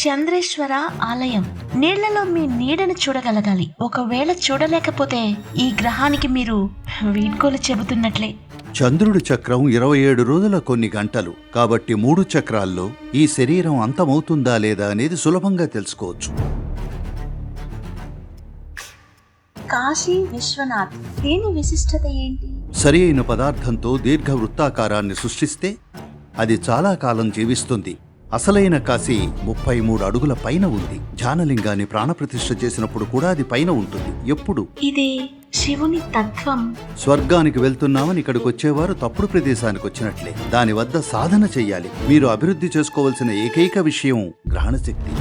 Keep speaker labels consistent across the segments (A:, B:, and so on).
A: చంద్రేశ్వర ఆలయం. నీళ్లలో మీ నీడను చూడగలగాలి. ఒకవేళ చూడలేకపోతే ఈ గ్రహానికి మీరు వీడ్కోలు చెబుతున్నట్లే.
B: చంద్రుడి చక్రం 27 రోజుల కొన్ని గంటలు కాబట్టి 3 చక్రాల్లో ఈ శరీరం అంతమవుతుందా లేదా అనేది సులభంగా తెలుసుకోవచ్చు.
A: కాశీ విశ్వనాథ్, దీని విశిష్టత ఏంటి?
B: సరి అయిన పదార్థంతో దీర్ఘ వృత్తాకారాన్ని సృష్టిస్తే అది చాలా కాలం జీవిస్తుంది. అసలైన కాశీ 33 అడుగుల పైన ఉంది. ధ్యానలింగాన్ని ప్రాణప్రతిష్ఠ చేసినప్పుడు కూడా అది పైన ఉంటుంది. ఎప్పుడు
A: ఇది శివుని తత్వం.
B: స్వర్గానికి వెళ్తున్నామని ఇక్కడికి వచ్చేవారు తప్పుడు ప్రదేశానికి వచ్చినట్లే. దాని వద్ద సాధన చెయ్యాలి. మీరు అభివృద్ధి చేసుకోవాల్సిన ఏకైక విషయం గ్రహణశక్తి.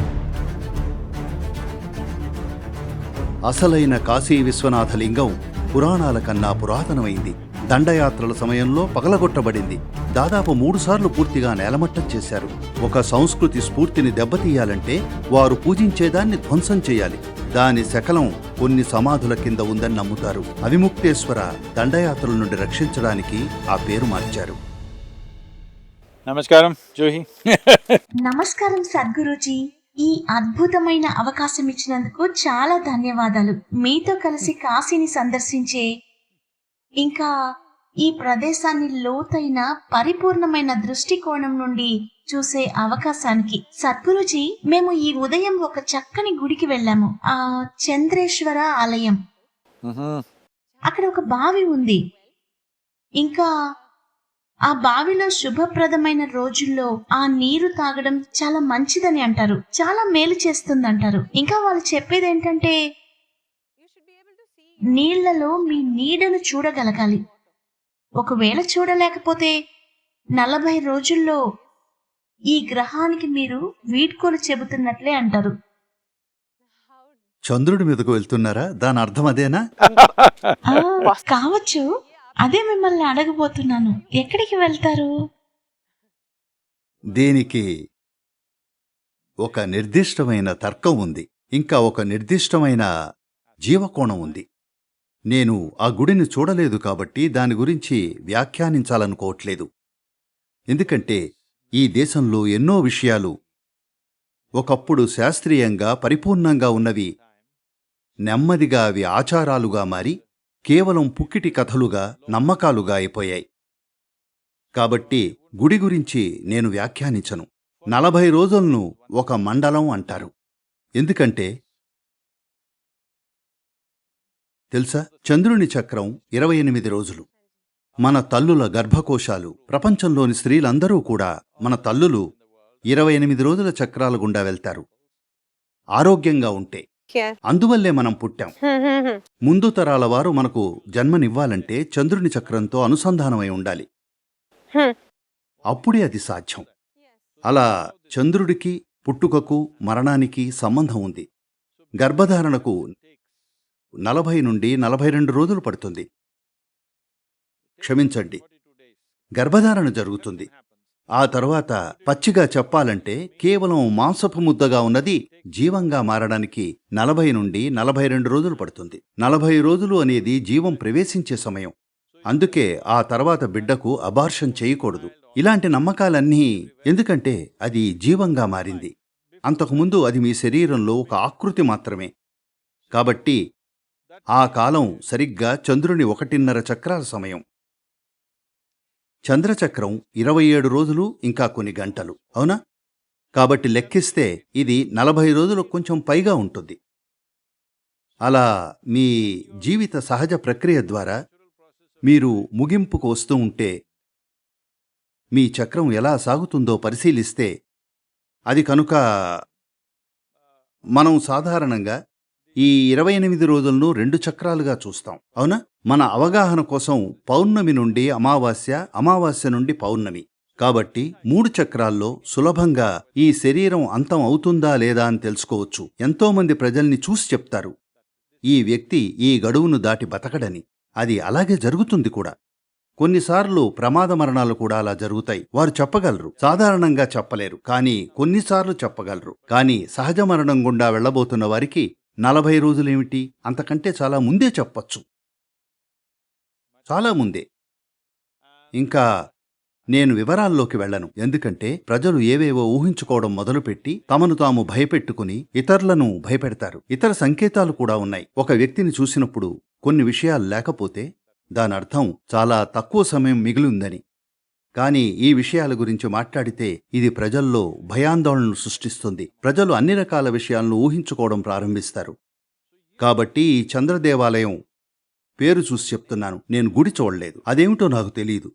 B: అసలైన కాశీ విశ్వనాథ లింగం పురాణాల కన్నా పురాతనమైంది. దండయాత్రల సమయంలో పగలగొట్టబడింది. దాదాపు 3 సార్లు పూర్తిగా నేలమట్టం చేశారు. ఒక సంస్కృతి స్ఫూర్తిని దెబ్బతీయాలంటే వారు పూజించేదాన్ని ధ్వంసం చేయాలి. దాని శకలం కొన్ని సమాధుల కింద ఉందని నమ్ముతారు. అవిముక్తేశ్వర దండయాత్రల నుండి రక్షించడానికి ఆ పేరు మార్చారు.
C: నమస్కారం జోహి.
A: నమస్కారం సద్గురూజీ. ఈ అద్భుతమైన అవకాశం ఇచ్చినందుకు చాలా ధన్యవాదాలు. మీతో కలిసి కాశీని సందర్శించే, ఇంకా ఈ ప్రదేశాన్ని లోతైన పరిపూర్ణమైన దృష్టికోణం నుండి చూసే అవకాశానికి. సద్గురూజీ, మేము ఈ ఉదయం ఒక చక్కని గుడికి వెళ్ళాము. ఆ చంద్రేశ్వర ఆలయం. అక్కడ ఒక బావి ఉంది. ఇంకా ఆ బావిలో శుభప్రదమైన రోజుల్లో ఆ నీరు తాగడం చాలా మంచిదని అంటారు. చాలా మేలు చేస్తుందంటారు. ఇంకా వాళ్ళు చెప్పేది ఏంటంటే నీళ్లలో మీ నీడను చూడగలగాలి. ఒకవేళ చూడలేకపోతే 40 రోజుల్లో ఈ గ్రహానికి మీరు వీడ్కోలు చెబుతున్నట్లే అంటారు.
B: చంద్రుడి మీదకు వెళ్తున్నారా? దాని అర్థం అదేనా?
A: కావచ్చు. అదే మిమ్మల్ని అడగబోతున్నాను. ఎక్కడికి వెళ్తారు?
B: దీనికి ఒక నిర్దిష్టమైన తర్కం ఉంది. ఇంకా ఒక నిర్దిష్టమైన జీవకోణం ఉంది. నేను ఆ గుడిని చూడలేదు కాబట్టి దాని గురించి వ్యాఖ్యానించాలనుకోవట్లేదు. ఎందుకంటే ఈ దేశంలో ఎన్నో విషయాలు ఒకప్పుడు శాస్త్రీయంగా పరిపూర్ణంగా ఉన్నవి నెమ్మదిగా అవి ఆచారాలుగా మారి కేవలం పుక్కిటి కథలుగా, నమ్మకాలుగా అయిపోయాయి. కాబట్టి గుడి గురించి నేను వ్యాఖ్యానించను. 40 రోజులను ఒక మండలం అంటారు. ఎందుకంటే తెలుసా, చంద్రుని చక్రం 28 రోజులు. మన తల్లుల గర్భకోశాలు, ప్రపంచంలోని స్త్రీలందరూ కూడా మన తల్లులు 28 రోజుల చక్రాల గుండా వెళ్తారు ఆరోగ్యంగా ఉంటే. అందువల్లే మనం పుట్టాం. ముందు తరాల వారు మనకు జన్మనివ్వాలంటే చంద్రుని చక్రంతో అనుసంధానమై ఉండాలి. అప్పుడే అది సాధ్యం. అలా చంద్రుడికి, పుట్టుకకు, మరణానికి సంబంధం ఉంది. గర్భధారణకు 40 నుండి 42 రోజులు పడుతుంది. క్షమించండి, గర్భధారణ జరుగుతుంది. ఆ తరువాత పచ్చిగా చెప్పాలంటే కేవలం మాంసపు ముద్దగా ఉన్నది జీవంగా మారడానికి 40 నుండి 42 రోజులు పడుతుంది. 40 రోజులు అనేది జీవం ప్రవేశించే సమయం. అందుకే ఆ తర్వాత బిడ్డకు అబార్షన్ చేయకూడదు. ఇలాంటి నమ్మకాలన్నీ ఎందుకంటే అది జీవంగా మారింది. అంతకుముందు అది మీ శరీరంలో ఒక ఆకృతి మాత్రమే. కాబట్టి ఆ కాలం సరిగ్గా చంద్రుని 1.5 చక్రాల సమయం. చంద్రచక్రం 27 రోజులు ఇంకా కొన్ని గంటలు, అవునా? కాబట్టి లెక్కిస్తే ఇది 40 రోజులు కొంచెం పైగా ఉంటుంది. అలా మీ జీవిత సహజ ప్రక్రియ ద్వారా మీరు ముగింపుకు వస్తూ ఉంటే మీ చక్రం ఎలా సాగుతుందో పరిశీలిస్తే అది కనుక మనం సాధారణంగా ఈ 28 రోజులను 2 చక్రాలుగా చూస్తాం, అవునా? మన అవగాహన కోసం పౌర్ణమి నుండి అమావాస్య, అమావాస్య నుండి పౌర్ణమి. కాబట్టి 3 చక్రాల్లో సులభంగా ఈ శరీరం అంతం అవుతుందా లేదా అని తెలుసుకోవచ్చు. ఎంతోమంది ప్రజల్ని చూసి చెప్తారు, ఈ వ్యక్తి ఈ గడువును దాటి బతకడని. అది అలాగే జరుగుతుంది కూడా. కొన్నిసార్లు ప్రమాద మరణాలు కూడా అలా జరుగుతాయి. వారు చెప్పగలరు, సాధారణంగా చెప్పలేరు, కానీ కొన్నిసార్లు చెప్పగలరు. కానీ సహజ మరణం గుండా వెళ్లబోతున్న వారికి 40 రోజులేమిటి, అంతకంటే చాలా ముందే చెప్పచ్చు. చాలా ముందే. ఇంకా నేను వివరాల్లోకి వెళ్ళను, ఎందుకంటే ప్రజలు ఏవేవో ఊహించుకోవడం మొదలుపెట్టి తమను తాము భయపెట్టుకుని ఇతరులను భయపెడతారు. ఇతర సంకేతాలు కూడా ఉన్నాయి. ఒక వ్యక్తిని చూసినప్పుడు కొన్ని విషయాలు లేకపోతే దానర్థం చాలా తక్కువ సమయం మిగిలిందని. కానీ ఈ విషయాల గురించి మాట్లాడితే ఇది ప్రజల్లో భయాందోళనలు సృష్టిస్తుంది. ప్రజలు అన్ని రకాల విషయాలను ఊహించుకోవడం ప్రారంభిస్తారు. కాబట్టి ఈ చంద్ర దేవాలయం పేరు చూసి చెప్తున్నాను. నేను గుడి చూడలేదు, అదేమిటో నాకు తెలియదు.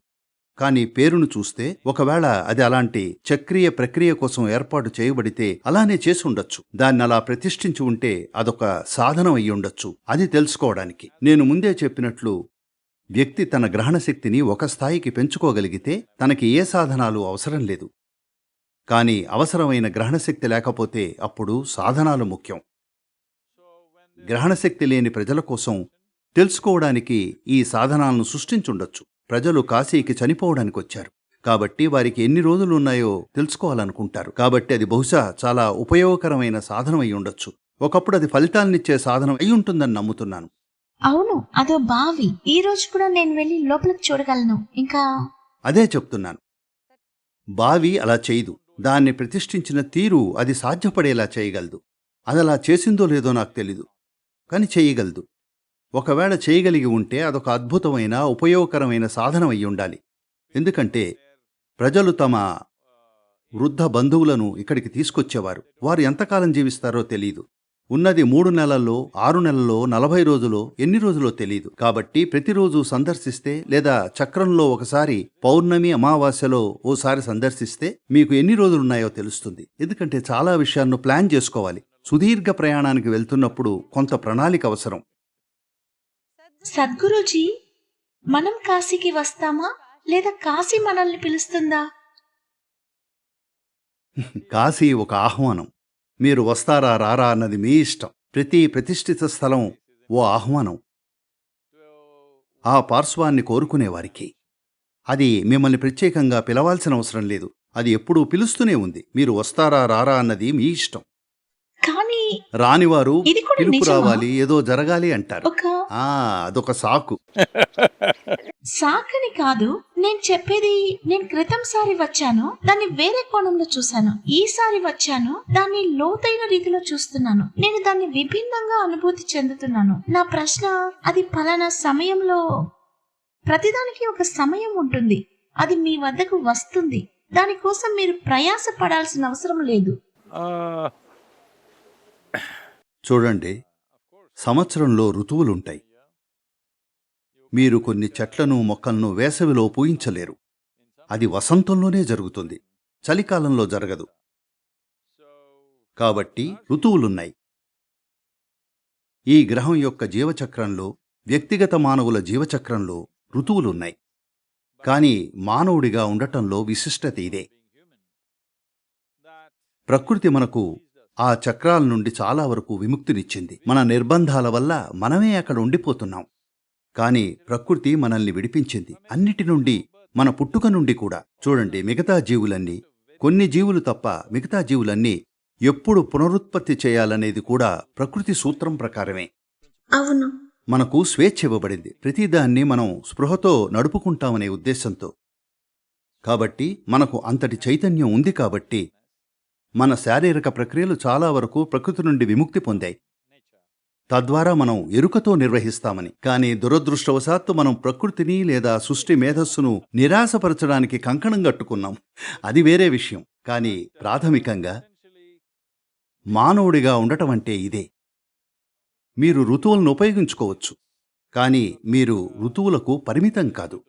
B: కానీ పేరును చూస్తే ఒకవేళ అది అలాంటి చక్రీయ ప్రక్రియ కోసం ఏర్పాటు చేయబడితే అలానే చేసి ఉండొచ్చు. దాన్ని అలా ప్రతిష్ఠించి ఉంటే అదొక సాధనం అయి ఉండొచ్చు. అది తెలుసుకోవడానికి నేను ముందే చెప్పినట్లు వ్యక్తి తన గ్రహణ శక్తిని ఒక స్థాయికి పెంచుకోగలిగితే తనకి ఏ సాధనాలు అవసరం లేదు. కానీ అవసరమైన గ్రహణశక్తి లేకపోతే అప్పుడు సాధనాలు ముఖ్యం. గ్రహణశక్తి లేని ప్రజల కోసం తెలుసుకోవడానికి ఈ సాధనాలను సృష్టించుండొచ్చు. ప్రజలు కాశీకి చనిపోవడానికి వచ్చారు కాబట్టి వారికి ఎన్ని రోజులు ఉన్నాయో తెలుసుకోవాలనుకుంటారు. కాబట్టి అది బహుశా చాలా ఉపయోగకరమైన సాధనం అయి ఉండొచ్చు. ఒకప్పుడు అది ఫలితాలనిచ్చే సాధనం అయి ఉంటుందని నమ్ముతున్నాను.
A: అవును, అదో బావి. ఈ రోజు కూడా నేను వెళ్ళి లోపలికి చూడగలను. ఇంకా
B: అదే చెప్తున్నాను. బావి అలా చేయదు. దాన్ని ప్రతిష్ఠించిన తీరు అది సాధ్యపడేలా చేయగలదు. అదలా చేసిందో లేదో నాకు తెలీదు, కానీ చేయగలదు. ఒకవేళ చేయగలిగి ఉంటే అదొక అద్భుతమైన ఉపయోగకరమైన సాధనం అయి ఉండాలి. ఎందుకంటే ప్రజలు తమ వృద్ధ బంధువులను ఇక్కడికి తీసుకొచ్చేవారు. వారు ఎంతకాలం జీవిస్తారో తెలీదు. ఉన్నది 3 నెలల్లో, 6 నెలల్లో, 40 రోజులో, ఎన్ని రోజులో తెలీదు. కాబట్టి ప్రతిరోజు సందర్శిస్తే లేదా చక్రంలో ఒకసారి పౌర్ణమి అమావాస్యలో ఓసారి సందర్శిస్తే మీకు ఎన్ని రోజులున్నాయో తెలుస్తుంది. ఎందుకంటే చాలా విషయాలను ప్లాన్ చేసుకోవాలి. సుదీర్ఘ ప్రయాణానికి వెళ్తున్నప్పుడు కొంత ప్రణాళిక అవసరం.
A: సద్గురూజీ, మనం కాశీకి వస్తామా లేదా కాశీ మనల్ని పిలుస్తుందా?
B: కాశీ ఒక ఆహ్వానం. మీరు వస్తారా రారా అన్నది మీ ఇష్టం. ప్రతి ప్రతిష్ఠిత స్థలం ఓ ఆహ్వానం ఆ పార్శ్వాన్ని కోరుకునేవారికి. అది మిమ్మల్ని ప్రత్యేకంగా పిలవాల్సిన అవసరం లేదు. అది ఎప్పుడూ పిలుస్తూనే ఉంది. మీరు వస్తారా రారా అన్నది మీ ఇష్టం.
A: కానీ
B: రానివారు
A: ఇది కూడా
B: పిలుపు
A: నిజమా?
B: రావాలి, ఏదో జరగాలి అంటారు. అదొక సాకు.
A: సాకని కాదు నేను చెప్పేది. నేను క్రితంసారి వచ్చాను, దాన్ని వేరే కోణంలో చూశాను. ఈసారి వచ్చాను, దాన్ని లోతైన రీతిలో చూస్తున్నాను. నేను దాన్ని విభిన్నంగా అనుభూతి చెందుతున్నాను. నా ప్రశ్న, అది పలానా సమయంలో, ప్రతిదానికి ఒక సమయం ఉంటుంది. అది మీ వద్దకు వస్తుంది. దానికోసం మీరు ప్రయాస పడాల్సిన అవసరం లేదు.
B: చూడండి, సంవత్సరంలో ఋతువులుంటాయి. మీరు కొన్ని చెట్లను మొక్కలను వేసవిలో పూయించలేరు. అది వసంతంలోనే జరుగుతుంది, చలికాలంలో జరగదు. కాబట్టి ఋతువులున్నాయి. ఈ గ్రహం యొక్క జీవచక్రంలో, వ్యక్తిగత మానవుల జీవచక్రంలో ఋతువులున్నాయి. కానీ మానవుడిగా ఉండటంలో విశిష్టత ఇదే. ప్రకృతి మనకు ఆ చక్రాల నుండి చాలా వరకు విముక్తినిచ్చింది. మన నిర్బంధాల వల్ల మనమే అక్కడ ఉండిపోతున్నాం. కానీ ప్రకృతి మనల్ని విడిపించింది అన్నిటి నుండి, మన పుట్టుక నుండి కూడా. చూడండి, మిగతా జీవులన్నీ, కొన్ని జీవులు తప్ప మిగతా జీవులన్నీ ఎప్పుడు పునరుత్పత్తి చేయాలనేది కూడా ప్రకృతి సూత్రం ప్రకారమే.
A: అవును,
B: మనకు స్వేచ్ఛ ఇవ్వబడింది. ప్రతిదాన్ని మనం స్పృహతో నడుపుకుంటామనే ఉద్దేశంతో. కాబట్టి మనకు అంతటి చైతన్యం ఉంది. కాబట్టి మన శారీరక ప్రక్రియలు చాలా వరకు ప్రకృతి నుండి విముక్తి పొందాయి. తద్వారా మనం ఎరుకతో నిర్వహిస్తామని. కానీ దురదృష్టవశాత్తు మనం ప్రకృతిని లేదా సృష్టి మేధస్సును నిరాశపరచడానికి కంకణం కట్టుకున్నాం. అది వేరే విషయం. కానీ ప్రాథమికంగా మానవుడిగా ఉండటం అంటే ఇదే. మీరు ఋతువులను ఉపయోగించుకోవచ్చు, కానీ మీరు ఋతువులకు పరిమితం కాదు.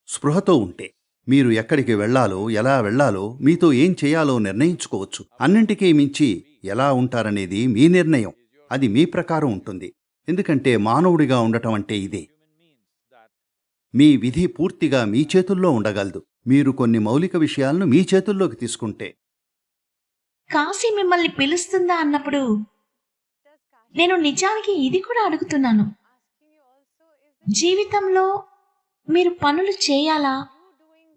B: స్పృహతో ఉంటే మీరు ఎక్కడికి వెళ్లాలో, ఎలా వెళ్లాలో, మీతో ఏం చేయాలో నిర్ణయించుకోవచ్చు. అన్నింటికీ మించి ఎలా ఉంటారనేది మీ నిర్ణయం. అది మీ ప్రకారం ఉంటుంది. ఎందుకంటే మానవుడిగా ఉండటం అంటే ఇదే. మీ విధి పూర్తిగా మీ చేతుల్లో ఉండగలదు. మీరు కొన్ని మౌలిక విషయాలను మీ చేతుల్లోకి తీసుకుంటే.
A: కాశీ మిమ్మల్ని పిలుస్తుందా అన్నప్పుడు నేను నిజానికి ఇది కూడా అడుగుతున్నాను. జీవితంలో మీరు పనులు చేయాలా,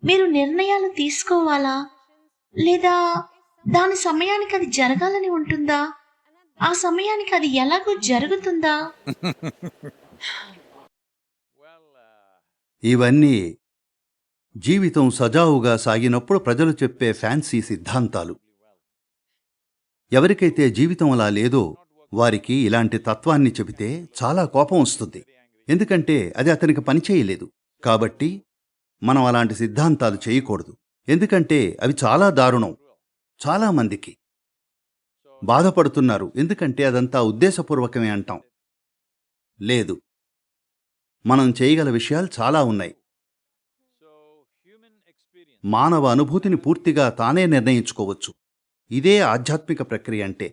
A: మీరు నిర్ణయాలు తీసుకోవాలా, లేదా దాని సమయానికి అది జరగాలని ఉంటుందా, ఆ సమయానికి అది ఎలాగో జరుగుతుందా?
B: ఇవన్నీ జీవితం సజావుగా సాగినప్పుడు ప్రజలు చెప్పే ఫ్యాన్సీ సిద్ధాంతాలు. ఎవరికైతే జీవితం అలా లేదో వారికి ఇలాంటి తత్వాన్ని చెబితే చాలా కోపం వస్తుంది. ఎందుకంటే అది అతనికి పనిచేయలేదు. కాబట్టి మనం అలాంటి సిద్ధాంతాలు చేయకూడదు. ఎందుకంటే అవి చాలా దారుణం. చాలామందికి బాధపడుతున్నారు. ఎందుకంటే అదంతా ఉద్దేశపూర్వకమే అంటాం. లేదు, మనం చేయగల విషయాలు చాలా ఉన్నాయి. మానవ అనుభూతిని పూర్తిగా తానే నిర్ణయించుకోవచ్చు. ఇదే ఆధ్యాత్మిక ప్రక్రియ అంటే.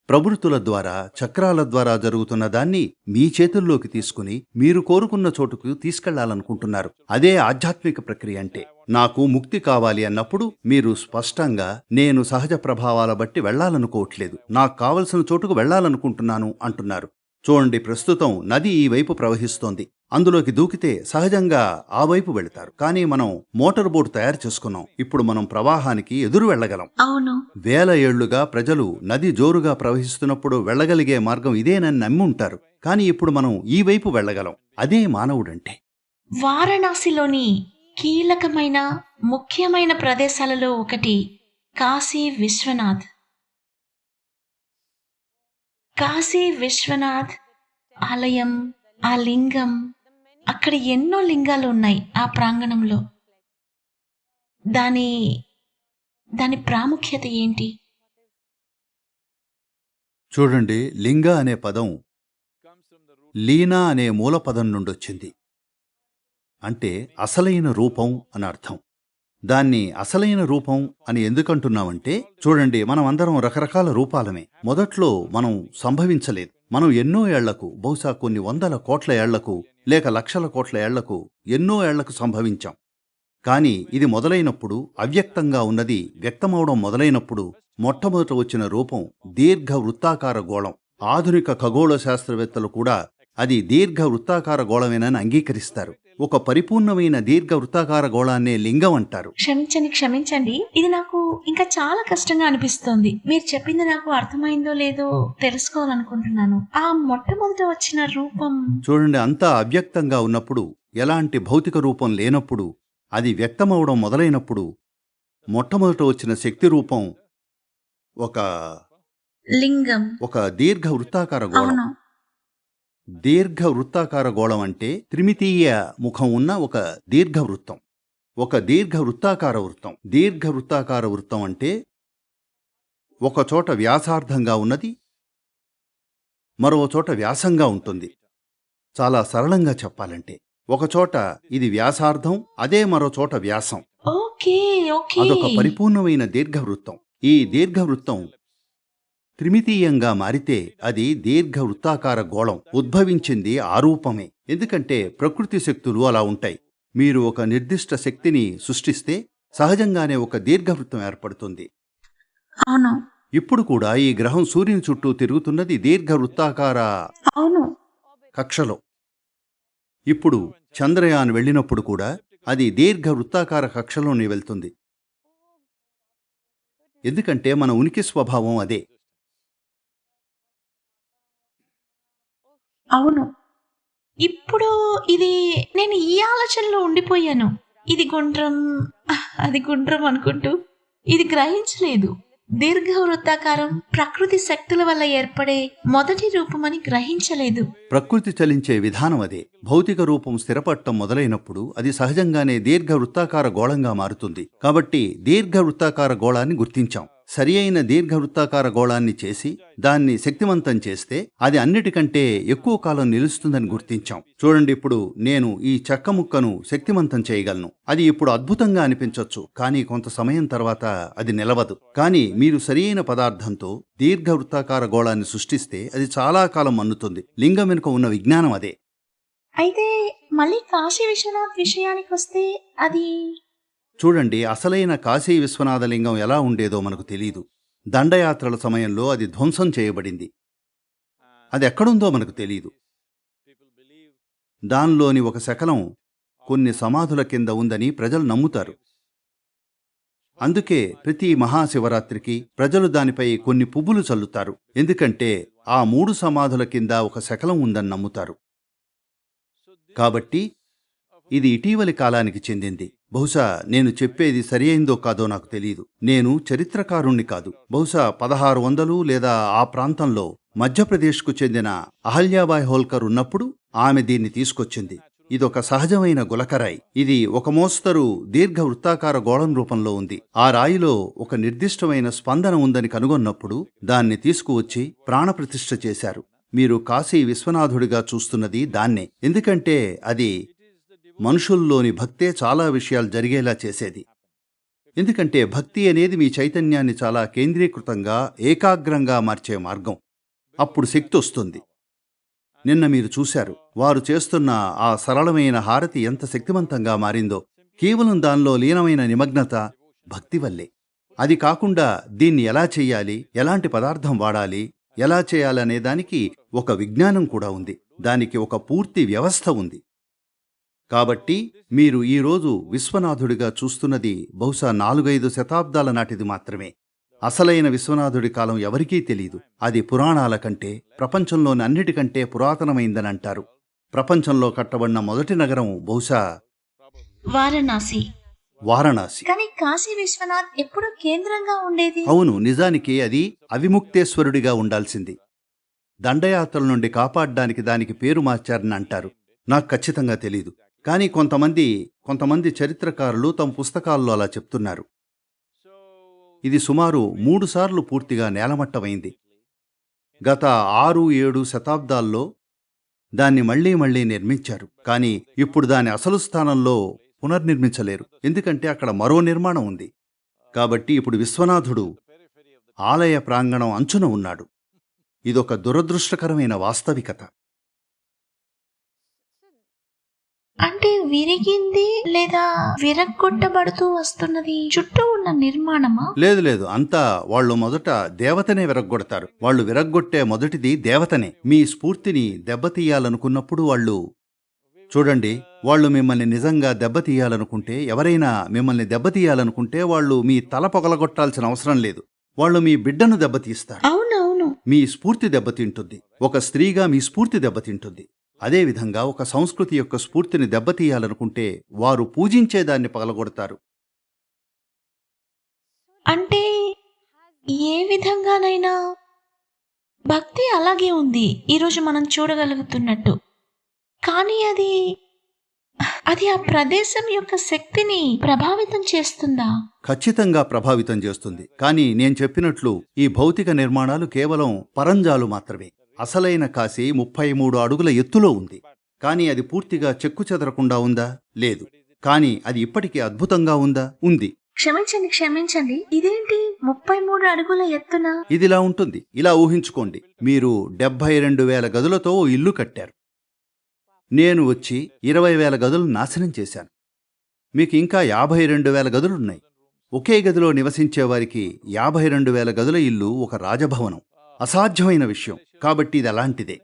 B: ప్రవృత్తుల ద్వారా, చక్రాల ద్వారా జరుగుతున్న దాన్ని మీ చేతుల్లోకి తీసుకుని మీరు కోరుకున్న చోటుకు తీసుకెళ్లాలనుకుంటున్నారు. అదే ఆధ్యాత్మిక ప్రక్రియ అంటే. నాకు ముక్తి కావాలి అన్నప్పుడు మీరు స్పష్టంగా నేను సహజ ప్రభావాల బట్టి వెళ్లాలనుకోవట్లేదు, నాకు కావలసిన చోటుకు వెళ్లాలనుకుంటున్నాను అంటున్నారు. చూడండి, ప్రస్తుతం నది ఈ వైపు ప్రవహిస్తోంది. అందులోకి దూకితే సహజంగా ఆ వైపు వెళతారు. కానీ మనం మోటార్ బోట్ తయారు చేసుకున్నాం. ఇప్పుడు మనం ప్రవాహానికి ఎదురు వెళ్ళగలం.
A: అవును.
B: వేల ఏళ్లుగా ప్రజలు నది జోరుగా ప్రవహిస్తున్నప్పుడు వెళ్ళగలిగే మార్గం ఇదేనని నమ్మి ఉంటారు. కానీ ఇప్పుడు మనం ఈ వైపు వెళ్ళగలం. అదే మానవుడంటే.
A: వారణాసిలోని కీలకమైన ముఖ్యమైన ప్రదేశాలలో ఒకటి కాశీ విశ్వనాథ్. కాశీ విశ్వనాథ్ ఆలయం, ఆ లింగం, అక్కడ ఎన్నో లింగాలు ఉన్నాయి ఆ ప్రాంగణంలో. దాని దాని ప్రాముఖ్యత ఏంటి?
B: చూడండి, లింగ అనే పదం లీనా అనే మూల పదం నుండొచ్చింది. అంటే అసలైన రూపం అని అర్థం. దాన్ని అసలైన రూపం అని ఎందుకంటున్నామంటే, చూడండి, మనం అందరం రకరకాల రూపాలమే. మొదట్లో మనం సంభవించలేదు. మనం ఎన్నో ఏళ్లకు, బహుశా కొన్ని వందల కోట్ల ఏళ్లకు లేక లక్షల కోట్ల ఏళ్లకు, ఎన్నో ఏళ్లకు సంభవించాం. కాని ఇది మొదలైనప్పుడు, అవ్యక్తంగా ఉన్నది వ్యక్తమవడం మొదలైనప్పుడు మొట్టమొదట వచ్చిన రూపం దీర్ఘ వృత్తాకార గోళం. ఆధునిక ఖగోళ శాస్త్రవేత్తలు కూడా అది దీర్ఘ వృత్తాకార గోళమేనని అంగీకరిస్తారు. ఒక పరిపూర్ణమైన దీర్ఘ వృత్తాకార గోళాన్నే లింగం అంటారు.
A: క్షమించండి, ఇది నాకు ఇంకా చాలా కష్టంగా అనిపిస్తోంది. మీరు చెప్పింది నాకు అర్థమైందో లేదో తెలుసుకోవాలనుకుంటున్నాను. ఆ మొట్టమొదట వచ్చిన రూపం.
B: చూడండి, అంతా అవ్యక్తంగా ఉన్నప్పుడు, ఎలాంటి భౌతిక రూపం లేనప్పుడు, అది వ్యక్తమవడం మొదలైనప్పుడు మొట్టమొదట వచ్చిన శక్తి రూపం ఒక
A: లింగం.
B: ఒక దీర్ఘ వృత్తాకార గోళం.
A: అవును.
B: దీర్ఘ వృత్తాకార గోళం అంటే త్రిమితీయ ముఖం ఉన్న ఒక దీర్ఘ వృత్తం. ఒక దీర్ఘ వృత్తాకార వృత్తం. దీర్ఘ వృత్తాకార వృత్తం అంటే ఒకచోట వ్యాసార్థంగా ఉన్నది, మరో చోట వ్యాసంగా ఉంటుంది. చాలా సరళంగా చెప్పాలంటే, ఒకచోట ఇది వ్యాసార్థం, అదే మరో చోట వ్యాసం.
A: ఓకే.
B: అదొక పరిపూర్ణమైన దీర్ఘవృత్తం. ఈ దీర్ఘవృత్తం త్రిమితీయంగా మారితే అది దీర్ఘ వృత్తాకార గోళం. ఉద్భవించింది ఆ రూపమే. ఎందుకంటే ప్రకృతి శక్తులు అలా ఉంటాయి. మీరు ఒక నిర్దిష్ట శక్తిని సృష్టిస్తే సహజంగానే ఒక దీర్ఘవృత్తం ఏర్పడుతుంది.
A: అవును.
B: ఇప్పుడు కూడా ఈ గ్రహం సూర్యుని చుట్టూ తిరుగుతున్నది దీర్ఘ వృత్తాకార
A: అవును.
B: కక్షలో. ఇప్పుడు చంద్రయాన్ వెళ్ళినప్పుడు కూడా అది దీర్ఘ వృత్తాకార కక్షలోనే వెళ్తుంది. ఎందుకంటే మన ఉనికి స్వభావం అదే.
A: అవును. ఇప్పుడు ఇది నేను ఈ ఆలోచనలో ఉండిపోయాను. ఇది గుండ్రం, అది గుండ్రం అనుకుంటూ ఇది గ్రహించలేదు. దీర్ఘ వృత్తాకారం ప్రకృతి శక్తుల వల్ల ఏర్పడే మొదటి రూపమని గ్రహించలేదు.
B: ప్రకృతి చలించే విధానం అదే. భౌతిక రూపం స్థిరపడటం మొదలైనప్పుడు అది సహజంగానే దీర్ఘ వృత్తాకార గోళంగా మారుతుంది. కాబట్టి దీర్ఘ వృత్తాకార గోళాన్ని గుర్తించాం. సరి అయిన దీర్ఘ వృత్తాకార గోళాన్ని చేసి దాన్ని శక్తివంతం చేస్తే అది అన్నిటికంటే ఎక్కువ కాలం నిలుస్తుందని గుర్తించాం. చూడండి, ఇప్పుడు నేను ఈ చెక్క ముక్కను శక్తివంతం చేయగలను. అది ఇప్పుడు అద్భుతంగా అనిపించవచ్చు, కానీ కొంత సమయం తర్వాత అది నిలవదు. కానీ మీరు సరి అయిన పదార్థంతో దీర్ఘ వృత్తాకార గోళాన్ని సృష్టిస్తే అది చాలా కాలం మన్నుతుంది. లింగం వెనుక ఉన్న విజ్ఞానం అదే.
A: అయితే మళ్ళీ కాశీ విశ్వనాథ్ విషయానికి వస్తే అది.
B: చూడండి, అసలైన కాశీ విశ్వనాథలింగం ఎలా ఉండేదో మనకు తెలీదు. దండయాత్రల సమయంలో అది ధ్వంసం చేయబడింది. అది ఎక్కడుందో మనకు తెలీదు. దానిలోని ఒక శకలం కొన్ని సమాధుల కింద ఉందని ప్రజలు నమ్ముతారు. అందుకే ప్రతి మహాశివరాత్రికి ప్రజలు దానిపై కొన్ని పువ్వులు చల్లుతారు. ఎందుకంటే ఆ 3 సమాధుల కింద ఒక శకలం ఉందని నమ్ముతారు. కాబట్టి ఇది ఇటీవలి కాలానికి చెందింది. బహుశా నేను చెప్పేది సరి అయిందో కాదో నాకు తెలియదు. నేను చరిత్రకారుణ్ణి కాదు. బహుశా 1600 లేదా ఆ ప్రాంతంలో మధ్యప్రదేశ్కు చెందిన అహల్యాబాయ్ హోల్కర్ ఉన్నప్పుడు ఆమె దీన్ని తీసుకొచ్చింది. ఇదొక సహజమైన గులకరాయి. ఇది ఒక మోస్తరు దీర్ఘ వృత్తాకార గోళం రూపంలో ఉంది. ఆ రాయిలో ఒక నిర్దిష్టమైన స్పందన ఉందని కనుగొన్నప్పుడు దాన్ని తీసుకువచ్చి ప్రాణప్రతిష్ఠ చేశారు. మీరు కాశీ విశ్వనాథుడిగా చూస్తున్నది దాన్నే. ఎందుకంటే అది మనుషుల్లోని భక్తే చాలా విషయాలు జరిగేలా చేసేది. ఎందుకంటే భక్తి అనేది మీ చైతన్యాన్ని చాలా కేంద్రీకృతంగా, ఏకాగ్రంగా మార్చే మార్గం. అప్పుడు శక్తి వస్తుంది. నిన్న మీరు చూశారు, వారు చేస్తున్న ఆ సరళమైన హారతి ఎంత శక్తివంతంగా మారిందో. కేవలం దానిలో లీనమైన నిమగ్నత భక్తి వల్లే. అది కాకుండా దీన్ని ఎలా చెయ్యాలి, ఎలాంటి పదార్థం వాడాలి, ఎలా చేయాలనే దానికి ఒక విజ్ఞానం కూడా ఉంది. దానికి ఒక పూర్తి వ్యవస్థ ఉంది. కాబట్టి మీరు ఈరోజు విశ్వనాథుడిగా చూస్తున్నది బహుశా 4-5 శతాబ్దాల నాటిది మాత్రమే. అసలైన విశ్వనాథుడి కాలం ఎవరికీ తెలీదు. అది పురాణాల కంటే, ప్రపంచంలోని అన్నిటికంటే పురాతనమైందని అంటారు. ప్రపంచంలో కట్టబడిన మొదటి నగరం బహుశా వారణాసి.
A: కానీ కాశీ విశ్వనాథ్ ఎప్పుడు కేంద్రంగా ఉండేది.
B: అవును, నిజానికి అది అవిముక్తేశ్వరుడిగా ఉండాల్సింది. దండయాత్రల నుండి కాపాడడానికి దానికి పేరు మార్చారని అంటారు. నాకు ఖచ్చితంగా తెలీదు. కానీ కొంతమంది చరిత్రకారులు తమ పుస్తకాల్లో అలా చెప్తున్నారు. ఇది సుమారు 3 సార్లు పూర్తిగా నేలమట్టమైంది. గత 6-7 శతాబ్దాల్లో దాన్ని మళ్లీ నిర్మించారు. కానీ ఇప్పుడు దాని అసలు స్థానంలో పునర్నిర్మించలేరు. ఎందుకంటే అక్కడ మరో నిర్మాణం ఉంది. కాబట్టి ఇప్పుడు విశ్వనాథుడు ఆలయ ప్రాంగణం అంచున ఉన్నాడు. ఇదొక దురదృష్టకరమైన వాస్తవికత.
A: అంటే విరిగింది లేదా విరగ్గొట్టబడుతూ వస్తున్నది చుట్టూ ఉన్న నిర్మాణమా?
B: లేదు, అంతా వాళ్ళు మొదట దేవతనే విరగ్గొడతారు. వాళ్ళు విరగ్గొట్టే మొదటిది దేవతనే. మీ స్ఫూర్తిని దెబ్బతీయాలనుకున్నప్పుడు చూడండి, వాళ్ళు మిమ్మల్ని నిజంగా దెబ్బతీయాలనుకుంటే, ఎవరైనా మిమ్మల్ని దెబ్బతీయాలనుకుంటే వాళ్ళు మీ తల పొగలగొట్టాల్సిన అవసరం లేదు. వాళ్ళు మీ బిడ్డను దెబ్బతీస్తారు.
A: అవునవును.
B: మీ స్ఫూర్తి దెబ్బతింటుంది. ఒక స్త్రీగా మీ స్ఫూర్తి దెబ్బతింటుంది. అదేవిధంగా ఒక సంస్కృతి యొక్క స్ఫూర్తిని దెబ్బతీయాలనుకుంటే వారు పూజించేదాన్ని పగలగొడతారు.
A: అంటే ఏ విధంగానైనా భక్తి అలాగే ఉంది ఈరోజు మనం చూడగలుగుతున్నట్టు. కానీ అది ఆ ప్రదేశం యొక్క శక్తిని ప్రభావితం చేస్తుందా?
B: ఖచ్చితంగా ప్రభావితం చేస్తుంది. కానీ నేను చెప్పినట్లు ఈ భౌతిక నిర్మాణాలు కేవలం పరంజాలు మాత్రమే. అసలైన కాశీ 33 అడుగుల ఎత్తులో ఉంది. కానీ అది పూర్తిగా చెక్కుచెదరకుండా ఉందా? లేదు. కానీ అది ఇప్పటికీ అద్భుతంగా ఉందా? ఉంది.
A: క్షమించండి, ఇదేంటి 33 అడుగుల ఎత్తున?
B: ఇదిలా ఉంటుంది. ఇలా ఊహించుకోండి, మీరు 72,000 గదులతో ఓ ఇల్లు కట్టారు. నేను వచ్చి 20,000 గదులను నాశనం చేశాను. మీకు ఇంకా 52,000 గదులున్నాయి. ఒకే గదిలో నివసించేవారికి 52,000 గదుల ఇల్లు ఒక రాజభవనం. అసాధ్యమైన విషయం. కాబట్టి ఇది అలాంటిదే.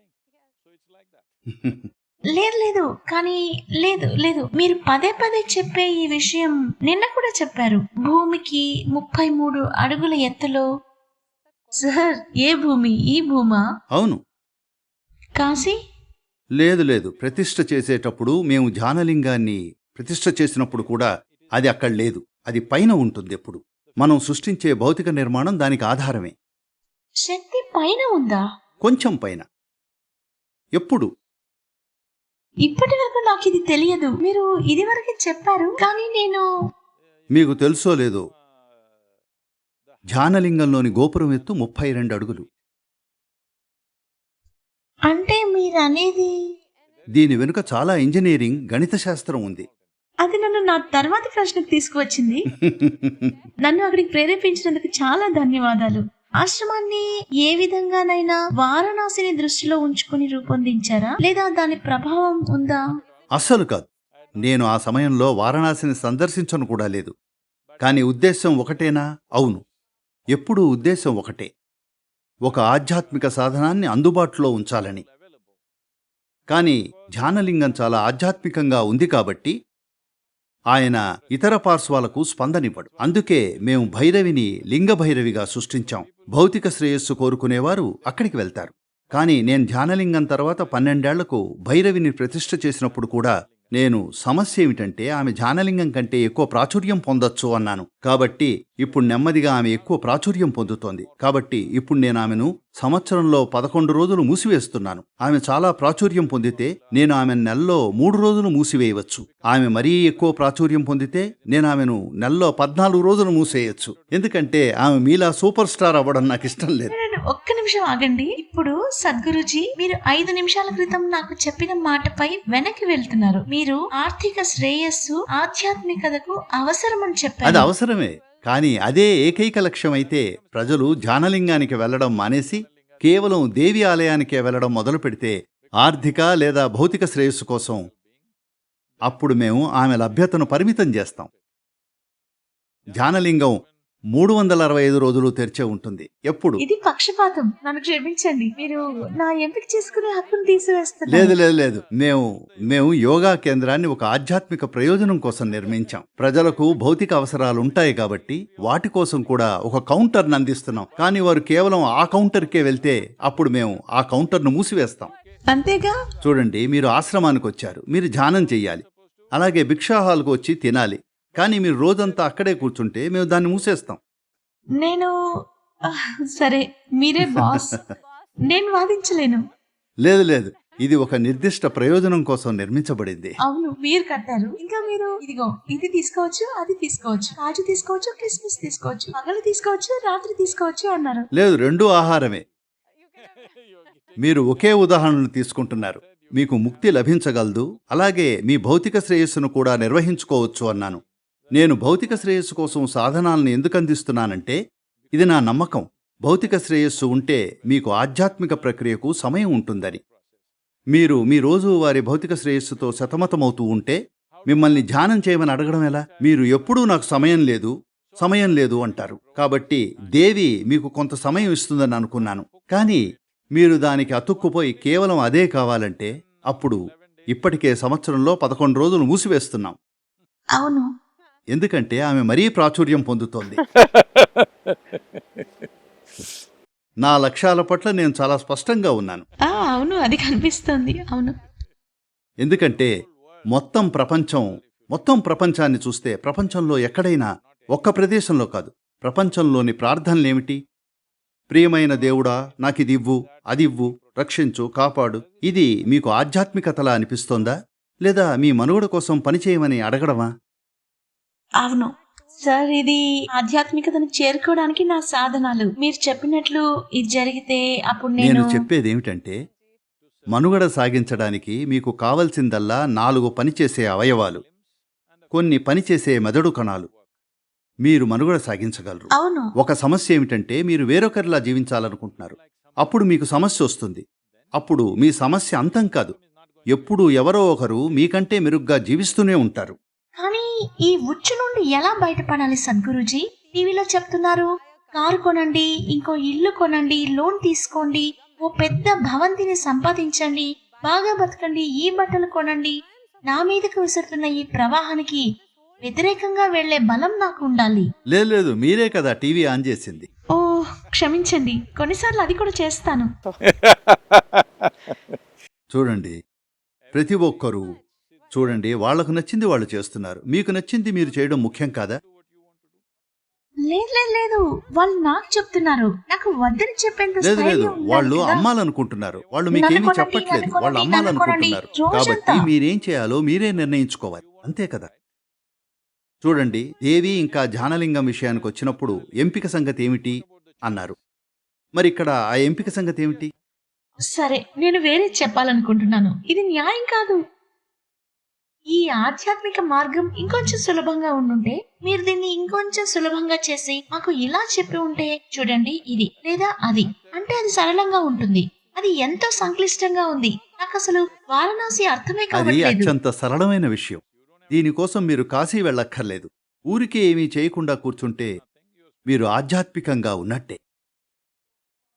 A: లేదు కానీ లేదు, మీరు పదే చెప్పే ఈ విషయం నిన్న కూడా చెప్పారు. భూమికి 33 అడుగుల ఎత్తులో. సార్, ఏ భూమి? ఈ భూమా?
B: అవును.
A: కాశీ?
B: లేదు. ప్రతిష్ఠ చేసేటప్పుడు మేము ధ్యానలింగాన్ని ప్రతిష్ఠ చేసినప్పుడు కూడా అది అక్కడ లేదు. అది పైన ఉంటుంది. ఎప్పుడు మనం సృష్టించే భౌతిక నిర్మాణం దానికి ఆధారమే.
A: శక్తి పైన ఉందా?
B: కొంచెం పైన. ఎప్పుడు?
A: ఇప్పటి వరకు నాకు ఇది తెలియదు. మీరు ఇది వరకు చెప్పారు, కానీ నేను...
B: మీకు తెలుసో లేదో, ధ్యానలింగంలోని గోపురం ఎత్తు 32 అడుగులు.
A: అంటే మీరనేది...
B: దీని వెనుక చాలా ఇంజనీరింగ్, గణిత శాస్త్రం ఉంది.
A: అది నన్ను నా తర్వాతి ప్రశ్నకు తీసుకువచ్చింది. నన్ను అక్కడికి ప్రేరేపించినందుకు చాలా ధన్యవాదాలు. ఆశ్రమాన్ని ఏ విధంగానైనా వారణాసిని దృష్టిలో ఉంచుకుని రూపొందించారా, లేదా దాని ప్రభావం ఉందా?
B: అస్సలు కాదు. నేను ఆ సమయంలో వారణాసిని సందర్శించను కూడా లేదు. కానీ ఉద్దేశం ఒకటేనా? అవును, ఎప్పుడూ ఉద్దేశం ఒకటే. ఒక ఆధ్యాత్మిక సాధనాన్ని అందుబాటులో ఉంచాలని. కానీ ధ్యానలింగం చాలా ఆధ్యాత్మికంగా ఉంది కాబట్టి ఆయన ఇతర పార్శ్వాలకు స్పందనివ్వడు. అందుకే మేము భైరవిని లింగభైరవిగా సృష్టించాం. భౌతిక శ్రేయస్సు కోరుకునేవారు అక్కడికి వెళ్తారు. కానీ నేను ధ్యానలింగం తర్వాత 12 ఏళ్లకు భైరవిని ప్రతిష్ఠ చేసినప్పుడు కూడా నేను సమస్య ఏమిటంటే ఆమె ధ్యానలింగం కంటే ఎక్కువ ప్రాచుర్యం పొందొచ్చు అన్నాను. కాబట్టి ఇప్పుడు నెమ్మదిగా ఆమె ఎక్కువ ప్రాచుర్యం పొందుతోంది. కాబట్టి ఇప్పుడు నేను ఆమెను సంవత్సరంలో 11 రోజులు మూసివేస్తున్నాను. ఆమె చాలా ప్రాచుర్యం పొందితే నేను ఆమెను నెలలో 3 రోజులు మూసివేయవచ్చు. ఆమె మరీ ఎక్కువ ప్రాచుర్యం పొందితే నేను ఆమెను నెలలో 14 రోజులు మూసేయచ్చు. ఎందుకంటే ఆమె మీలా సూపర్ స్టార్ అవ్వడం నాకు ఇష్టం లేదు.
A: ఒక్క నిమిషం ఆగండి. ఇప్పుడు సద్గురుజీ, మీరు 5 నిమిషాల క్రితం నాకు చెప్పిన మాటపై వెనక్కి వెళ్తున్నారు. మీరు ఆర్థిక శ్రేయస్సు ఆధ్యాత్మికతకు అవసరమని
B: అది
A: చెప్పారు.
B: అవసరమే. కానీ అదే ఏకైక లక్ష్యమైతే ప్రజలు ధ్యానలింగానికి వెళ్లడం మానేసి కేవలం దేవి ఆలయానికే వెళ్లడం మొదలు పెడితే ఆర్థిక లేదా భౌతిక శ్రేయస్సు కోసం అప్పుడు మేము ఆమె లభ్యతను పరిమితం చేస్తాం. ధ్యానలింగం 365 రోజులు తెరిచే ఉంటుంది. ఎప్పుడు?
A: ఇది పక్షపాతం. నన్ను క్షమించండి. మీరు నా ఎంపిక చేసుకునే హక్కును తీసివేస్తున్నారు.
B: లేదు లేదు లేదు మేము యోగా కేంద్రాన్ని ఒక ఆధ్యాత్మిక ప్రయోజనం కోసం నిర్మించాం. ప్రజలకు భౌతిక అవసరాలు ఉంటాయి కాబట్టి వాటి కోసం కూడా ఒక కౌంటర్ను అందిస్తున్నాం. కానీ వారు కేవలం ఆ కౌంటర్కే వెళ్తే అప్పుడు మేము ఆ కౌంటర్ను మూసివేస్తాం.
A: అంతేగా?
B: చూడండి, మీరు ఆశ్రమానికి వచ్చారు, మీరు ధ్యానం చెయ్యాలి, అలాగే భిక్షా హాల్కు వచ్చి తినాలి. కానీ మీరు రోజంతా అక్కడే కూర్చుంటే మేము దాన్ని మూసేస్తాం.
A: నేను సరే, మీరే బాస్. నేను వాదించలేను.
B: లేదు లేదు, ఇది ఒక నిర్దిష్ట ప్రయోజనం కోసం నిర్మించబడింది.
A: అవును, మీరు కట్టారు. ఇంకా మీరు ఇదిగో ఇది తీసుకోవచ్చు, అది తీసుకోవచ్చు, కాజు తీసుకోవచ్చు, కిస్మిస్ తీసుకోవచ్చు, పగలు తీసుకోవచ్చు, రాత్రి తీసుకోవచ్చు అన్నారు.
B: లేదు, రెండూ ఆహారమే. మీరు ఒకే ఉదాహరణను తీసుకుంటున్నారు. మీకు ముక్తి లభించగలదు, అలాగే మీ భౌతిక శ్రేయస్సును కూడా నిర్వహించుకోవచ్చు అన్నాను. నేను భౌతిక శ్రేయస్సు కోసం సాధనాలను ఎందుకు అందిస్తున్నానంటే ఇది నా నమ్మకం. భౌతిక శ్రేయస్సు ఉంటే మీకు ఆధ్యాత్మిక ప్రక్రియకు సమయం ఉంటుందని. మీరు మీ రోజు వారి భౌతిక శ్రేయస్సుతో సతమతమవుతూ ఉంటే మిమ్మల్ని ధ్యానం చేయమని అడగడం ఎలా? మీరు ఎప్పుడూ నాకు సమయం లేదు అంటారు. కాబట్టి దేవి మీకు కొంత సమయం ఇస్తుందని అనుకున్నాను. కానీ మీరు దానికి అతుక్కుపోయి కేవలం అదే కావాలంటే అప్పుడు ఇప్పటికే సంవత్సరంలో 11 రోజులు మూసివేస్తున్నాం.
A: అవును,
B: ఎందుకంటే ఆమె మరీ ప్రాచుర్యం పొందుతోంది. నా లక్ష్యాల పట్ల నేను చాలా స్పష్టంగా ఉన్నాను.
A: అవును, అది కనిపిస్తుంది. అవును,
B: ఎందుకంటే మొత్తం ప్రపంచాన్ని చూస్తే ప్రపంచంలో ఎక్కడైనా ఒక్క ప్రదేశంలో కాదు, ప్రపంచంలోని ప్రార్థనలేమిటి? ప్రియమైన దేవుడా, నాకిదివ్వు, అదివ్వు, రక్షించు, కాపాడు. ఇది మీకు ఆధ్యాత్మికతలా అనిపిస్తోందా, లేదా మీ మనుగడ కోసం పనిచేయమని అడగడమా?
A: అవును సార్, ఇది ఆధ్యాత్మికతను చేరుకోవడానికి నా సాధనాలు. మీరు చెప్పినట్లు ఇది జరిగితే అప్పుడు
B: నేను చెప్పేదేమిటంటే మనుగడ సాగించడానికి మీకు కావలసిందల్లా 4 పనిచేసే అవయవాలు, కొన్ని పనిచేసే మెదడు కణాలు. మీరు మనుగడ సాగించగలరు.
A: అవును,
B: ఒక సమస్య ఏమిటంటే మీరు వేరొకరిలా జీవించాలనుకుంటున్నారు. అప్పుడు మీకు సమస్య వస్తుంది. అప్పుడు మీ సమస్య అంతం కాదు, ఎప్పుడూ ఎవరో ఒకరు మీకంటే మెరుగ్గా జీవిస్తూనే ఉంటారు.
A: కానీ ఈ ఉచ్చు నుండి ఎలా బయటపడాలి సద్గురుజీ? టీవీలో చెప్తున్నారు, కారు కొనండి, ఇంకో ఇల్లు కొనండి, లోన్ తీసుకోండి, ఓ పెద్ద భవంతిని సంపాదించండి, బాగా బతకండి, ఈ బట్టలు కొనండి. నా మీదకు విసురుతున్న ఈ ప్రవాహానికి వ్యతిరేకంగా వెళ్లే బలం నాకు ఉండాలి.
B: లేదు, మీరే కదా టీవీ ఆన్ చేసింది.
A: ఓ క్షమించండి, కొన్నిసార్లు అది కూడా చేస్తాను.
B: చూడండి, ప్రతి ఒక్కరూ చూడండి, వాళ్లకు నచ్చింది వాళ్ళు చేస్తున్నారు. మీకు నచ్చింది మీరు చేయడం ముఖ్యం కాదా?
A: లేదు, వాళ్ళు నాకు చెప్తున్నారు. నాకు వద్దని చెప్పేంత
B: లేదు
A: స్థైర్యం ఉండాలి
B: వాళ్ళు
A: కదా.
B: అమ్మాలనుకుంటున్నారు. వాళ్ళు మీకేమీ చెప్పట్లేదు, వాళ్ళు అమ్మాలనుకుంటున్నారు. కాబట్టి మీరేం చేయాలో మీరే నిర్ణయించుకోవాలి, అంతే కదా. చూడండి, దేవి ఇంకా ధ్యానలింగం విషయానికి వచ్చినప్పుడు ఎంపిక సంగతి ఏమిటి అన్నారు. మరి ఇక్కడ ఆ ఎంపిక సంగతి ఏమిటి?
A: సరే, నేను వేరే చెప్పాలనుకుంటున్నాను. ఇది న్యాయం కాదు. ఈ ఆధ్యాత్మిక మార్గం ఇంకొంచెం సులభంగా ఉండుంటే, మీరు దీన్ని ఇంకొంచెం సులభంగా చేసి మాకు ఇలా చెప్పి ఉంటే, చూడండి ఇది లేదా అది అంటే అది సరళంగా ఉంటుంది. అది ఎంతో సంక్లిష్టంగా ఉంది. నాకు అసలు వారణాసి అర్థమే
B: అది
A: కావట్లేదు.
B: అత్యంత సరళమైన విషయం. దీనికోసం మీరు కాశీ వెళ్ళక్కర్లేదు. ఊరికే ఏమీ చేయకుండా కూర్చుంటే మీరు ఆధ్యాత్మికంగా ఉన్నట్టే.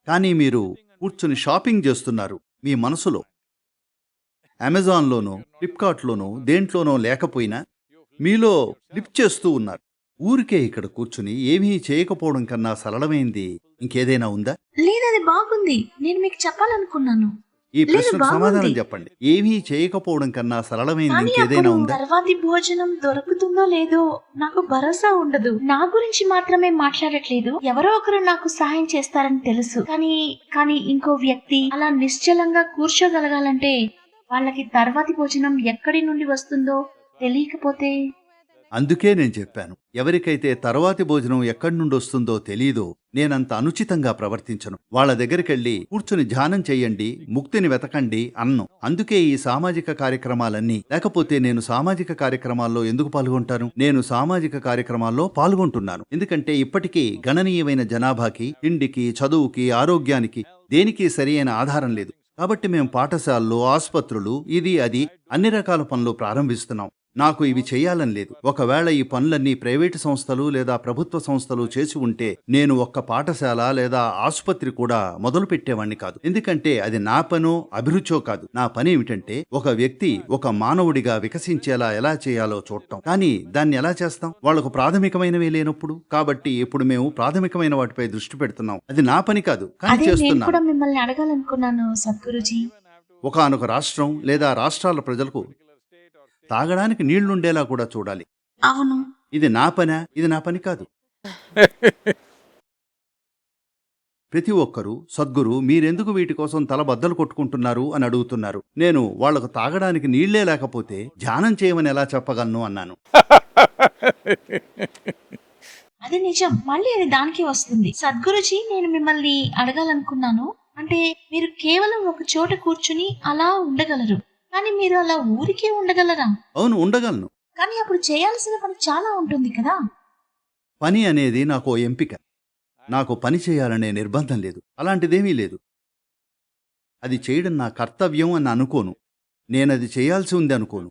B: కానీ మీరు కూర్చుని షాపింగ్ చేస్తున్నారు మీ మనసులో. అమెజాన్లోనో ఫ్లిప్కార్ట్లోనో దేంట్లోనో లేకపోయినా మీలో ఫ్లిప్ చేస్తూ ఉన్నారు. ఊరికే ఇక్కడ కూర్చుని ఏమీ చేయకపోవడం కన్నా సరళమైంది ఇంకేదైనా ఉందా?
A: లేదది బాగుంది. నేను మీకు చెప్పాలనుకున్నాను.
B: ఈ
A: లేదు,
B: ప్రశ్నకు సమాధానం
A: బాగుంది.
B: చెప్పండి. ఏమీ చేయకపోవడం కన్నా సరళమైనది
A: కానీ
B: ఇంకేదైనా
A: అప్పుడు
B: ఉందా?
A: తర్వాతి భోజనం దొరుకుతుందో లేదో నాకు భరోసా ఉండదు. నా గురించి మాత్రమే మాట్లాడట్లేదు. ఎవరో ఒకరు నాకు సహాయం చేస్తారని తెలుసు. కానీ ఇంకో వ్యక్తి అలా నిశ్చలంగా కూర్చోగలగాలంటే వాళ్ళకి తర్వాతి భోజనం ఎక్కడి నుండి వస్తుందో తెలియకపోతే.
B: అందుకే నేను చెప్పాను, ఎవరికైతే తర్వాతి భోజనం ఎక్కడి నుండి వస్తుందో తెలీదో నేనంత అనుచితంగా ప్రవర్తించను. వాళ్ళ దగ్గరికెళ్ళి కూర్చుని ధ్యానం చెయ్యండి, ముక్తిని వెతకండి అన్ను. అందుకే ఈ సామాజిక కార్యక్రమాలన్నీ. లేకపోతే నేను సామాజిక కార్యక్రమాల్లో ఎందుకు పాల్గొంటాను? నేను సామాజిక కార్యక్రమాల్లో పాల్గొంటున్నాను ఎందుకంటే ఇప్పటికీ గణనీయమైన జనాభాకి తిండికి, చదువుకి, ఆరోగ్యానికి దేనికి సరి అయిన ఆధారం లేదు. కాబట్టి మేము పాఠశాలలు, ఆసుపత్రులు, ఇది అది అన్ని రకాల పనులు ప్రారంభిస్తున్నాం. నాకు ఇవి చేయాలని లేదు. ఒకవేళ ఈ పనులన్నీ ప్రైవేటు సంస్థలు లేదా ప్రభుత్వ సంస్థలు చేసి ఉంటే నేను ఒక్క పాఠశాల లేదా ఆసుపత్రి కూడా మొదలు పెట్టేవాణ్ణి కాదు. ఎందుకంటే అది నా పనో అభిరుచో కాదు. నా పని ఏమిటంటే ఒక వ్యక్తి ఒక మానవుడిగా వికసించేలా ఎలా చేయాలో చూడటం. కానీ దాన్ని ఎలా చేస్తాం? వాళ్లకు ప్రాథమికమైనవి లేనప్పుడు. కాబట్టి ఇప్పుడు మేము ప్రాథమికమైన వాటిపై దృష్టి పెడుతున్నాం. అది నా పని కాదు, కానీ
A: అదే నేను
B: చేస్తున్నాను.
A: కూడా మిమ్మల్ని అడగాలనుకున్నాను సద్గురుజీ.
B: ఒకానొక రాష్ట్రం లేదా రాష్ట్రాల ప్రజలకు తాగడానికి నీళ్లుండేలా కూడా చూడాలి.
A: అవును.
B: ఇది నా పనా? ఇది నా పని కాదు. ప్రతి ఒక్కరూ సద్గురు మీరెందుకు వీటి కోసం తల బద్దలు కొట్టుకుంటున్నారు అని అడుగుతున్నారు. నేను వాళ్లకు తాగడానికి నీళ్లే లేకపోతే ధ్యానం చేయమని ఎలా చెప్పగలను అన్నాను.
A: అది నిజం. మళ్ళీ అది దానికి వస్తుంది. సద్గురుజీ, నేను మిమ్మల్ని అడగాలనుకున్నాను. అంటే మీరు కేవలం ఒక చోట కూర్చుని అలా ఉండగలరు, కానీ మీరు అలా ఊరికే ఉండగలరా?
B: అవును, ఉండగలను.
A: కానీ అప్పుడు చేయాల్సిన పని చాలా ఉంటుంది కదా.
B: పని అనేది నాకు ఎంపిక. నాకు పని చేయాలనే నిర్బంధం లేదు. అలాంటిదేమీ లేదు. అది చేయడం నా కర్తవ్యం అని అనుకోను. నేనది చేయాల్సి ఉంది అనుకోను.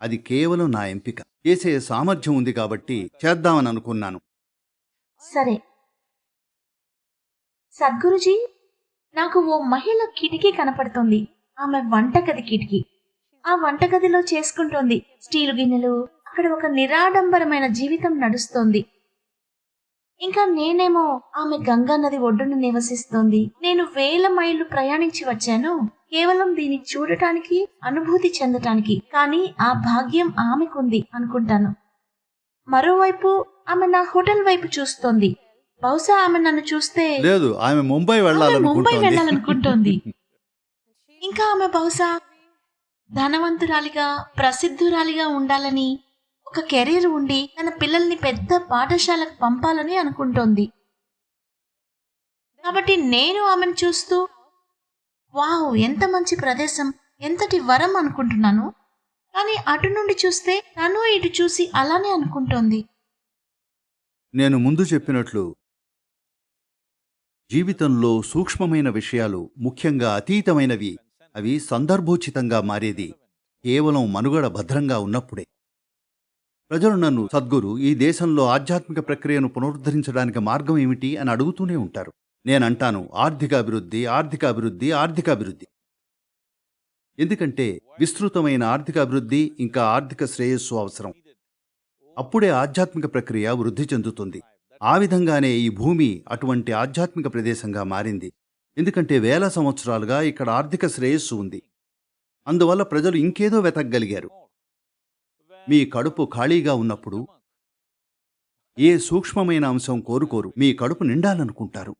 B: అది కేవలం నా ఎంపిక. చేసే సామర్థ్యం ఉంది కాబట్టి చేద్దామని అనుకున్నాను.
A: సరే సద్గురుజీ, నాకు ఓ మహిళ కిటికీ కనపడుతుంది. ఆమె వంటగది కిటికీ. ఆ వంటగదిలో చేసుకుంటోంది స్టీలు గిన్నెలు. అక్కడ ఒక నిరాడంబరమైన జీవితం నడుస్తోంది. ఇంకా నేనేమో ఆమె గంగా నది ఒడ్డున నివసిస్తోంది. నేను వేల మైళ్ళు ప్రయాణించి వచ్చాను కేవలం దీన్ని చూడటానికి, అనుభూతి చెందటానికి. కానీ ఆ భాగ్యం ఆమెకుంది అనుకుంటాను. మరోవైపు ఆమె నా హోటల్ వైపు చూస్తోంది. బహుశా ఆమె నన్ను చూస్తే
B: లేదు, ఆమె ముంబై
A: ముంబై
B: వెళ్ళాలనుకుంటోంది.
A: వెళ్ళాలనుకుంటోంది. ఇంకా ఆమె బహుశా ధనవంతురాలిగా, ప్రసిద్ధురాలిగా ఉండాలని, ఒక కెరీర్ ఉండి తన పిల్లల్ని పెద్ద పాఠశాలకు పంపాలని అనుకుంటోంది. కాబట్టి నేను ఆమెను చూస్తూ వావ్, ఎంత మంచి ప్రదేశం, ఎంతటి వరం అనుకుంటున్నాను. కానీ అటు నుండి చూస్తే తను ఇటు చూసి అలానే అనుకుంటోంది.
B: నేను ముందు చెప్పినట్లు జీవితంలో సూక్ష్మమైన విషయాలు, ముఖ్యంగా అతీతమైనవి, అవి సందర్భోచితంగా మారేది కేవలం మనుగడ భద్రంగా ఉన్నప్పుడే. ప్రజలు నన్ను సద్గురు, ఈ దేశంలో ఆధ్యాత్మిక ప్రక్రియను పునరుద్ధరించడానికి మార్గం ఏమిటి అని అడుగుతూనే ఉంటారు. నేనంటాను ఆర్థికాభివృద్ధి, ఆర్థికాభివృద్ధి, ఆర్థికాభివృద్ధి. ఎందుకంటే విస్తృతమైన ఆర్థికాభివృద్ధి ఇంకా ఆర్థిక శ్రేయస్సు అవసరం. అప్పుడే ఆధ్యాత్మిక ప్రక్రియ వృద్ధి చెందుతుంది. ఆ విధంగానే ఈ భూమి అటువంటి ఆధ్యాత్మిక ప్రదేశంగా మారింది. ఎందుకంటే వేల సంవత్సరాలుగా ఇక్కడ ఆర్థిక శ్రేయస్సు ఉంది. అందువల్ల ప్రజలు ఇంకేదో వెతకగలిగారు. మీ కడుపు ఖాళీగా ఉన్నప్పుడు ఏ సూక్ష్మమైన అంశం కోరుకోరు, మీ కడుపు నిండాలనుకుంటారు.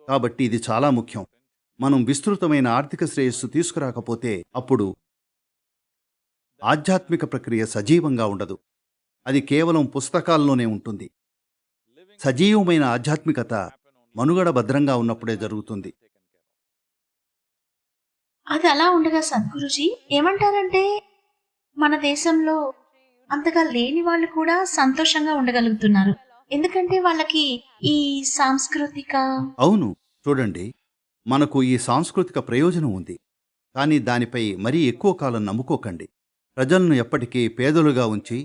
B: కాబట్టి ఇది చాలా ముఖ్యం. మనం విస్తృతమైన ఆర్థిక శ్రేయస్సు తీసుకురాకపోతే అప్పుడు ఆధ్యాత్మిక ప్రక్రియ సజీవంగా ఉండదు. అది కేవలం పుస్తకాల్లోనే ఉంటుంది. సజీవమైన ఆధ్యాత్మికత మనుగడ భద్రంగా ఉన్నప్పుడే జరుగుతుంది.
A: అది అలా ఉండగా సద్గురుజీ ఏమంటారంటే, మన దేశంలో అంతగా లేని వాళ్ళు కూడా సంతోషంగా ఉండగలుగుతున్నారు. ఎందుకంటే వాళ్ళకి ఈ సాంస్కృతిక.
B: అవును, చూడండి, మనకు ఈ సాంస్కృతిక ప్రయోజనం ఉంది. కానీ దానిపై మరీ ఎక్కువ కాలం నమ్ముకోకండి. ప్రజలను ఎప్పటికీ పేదలుగా ఉంచి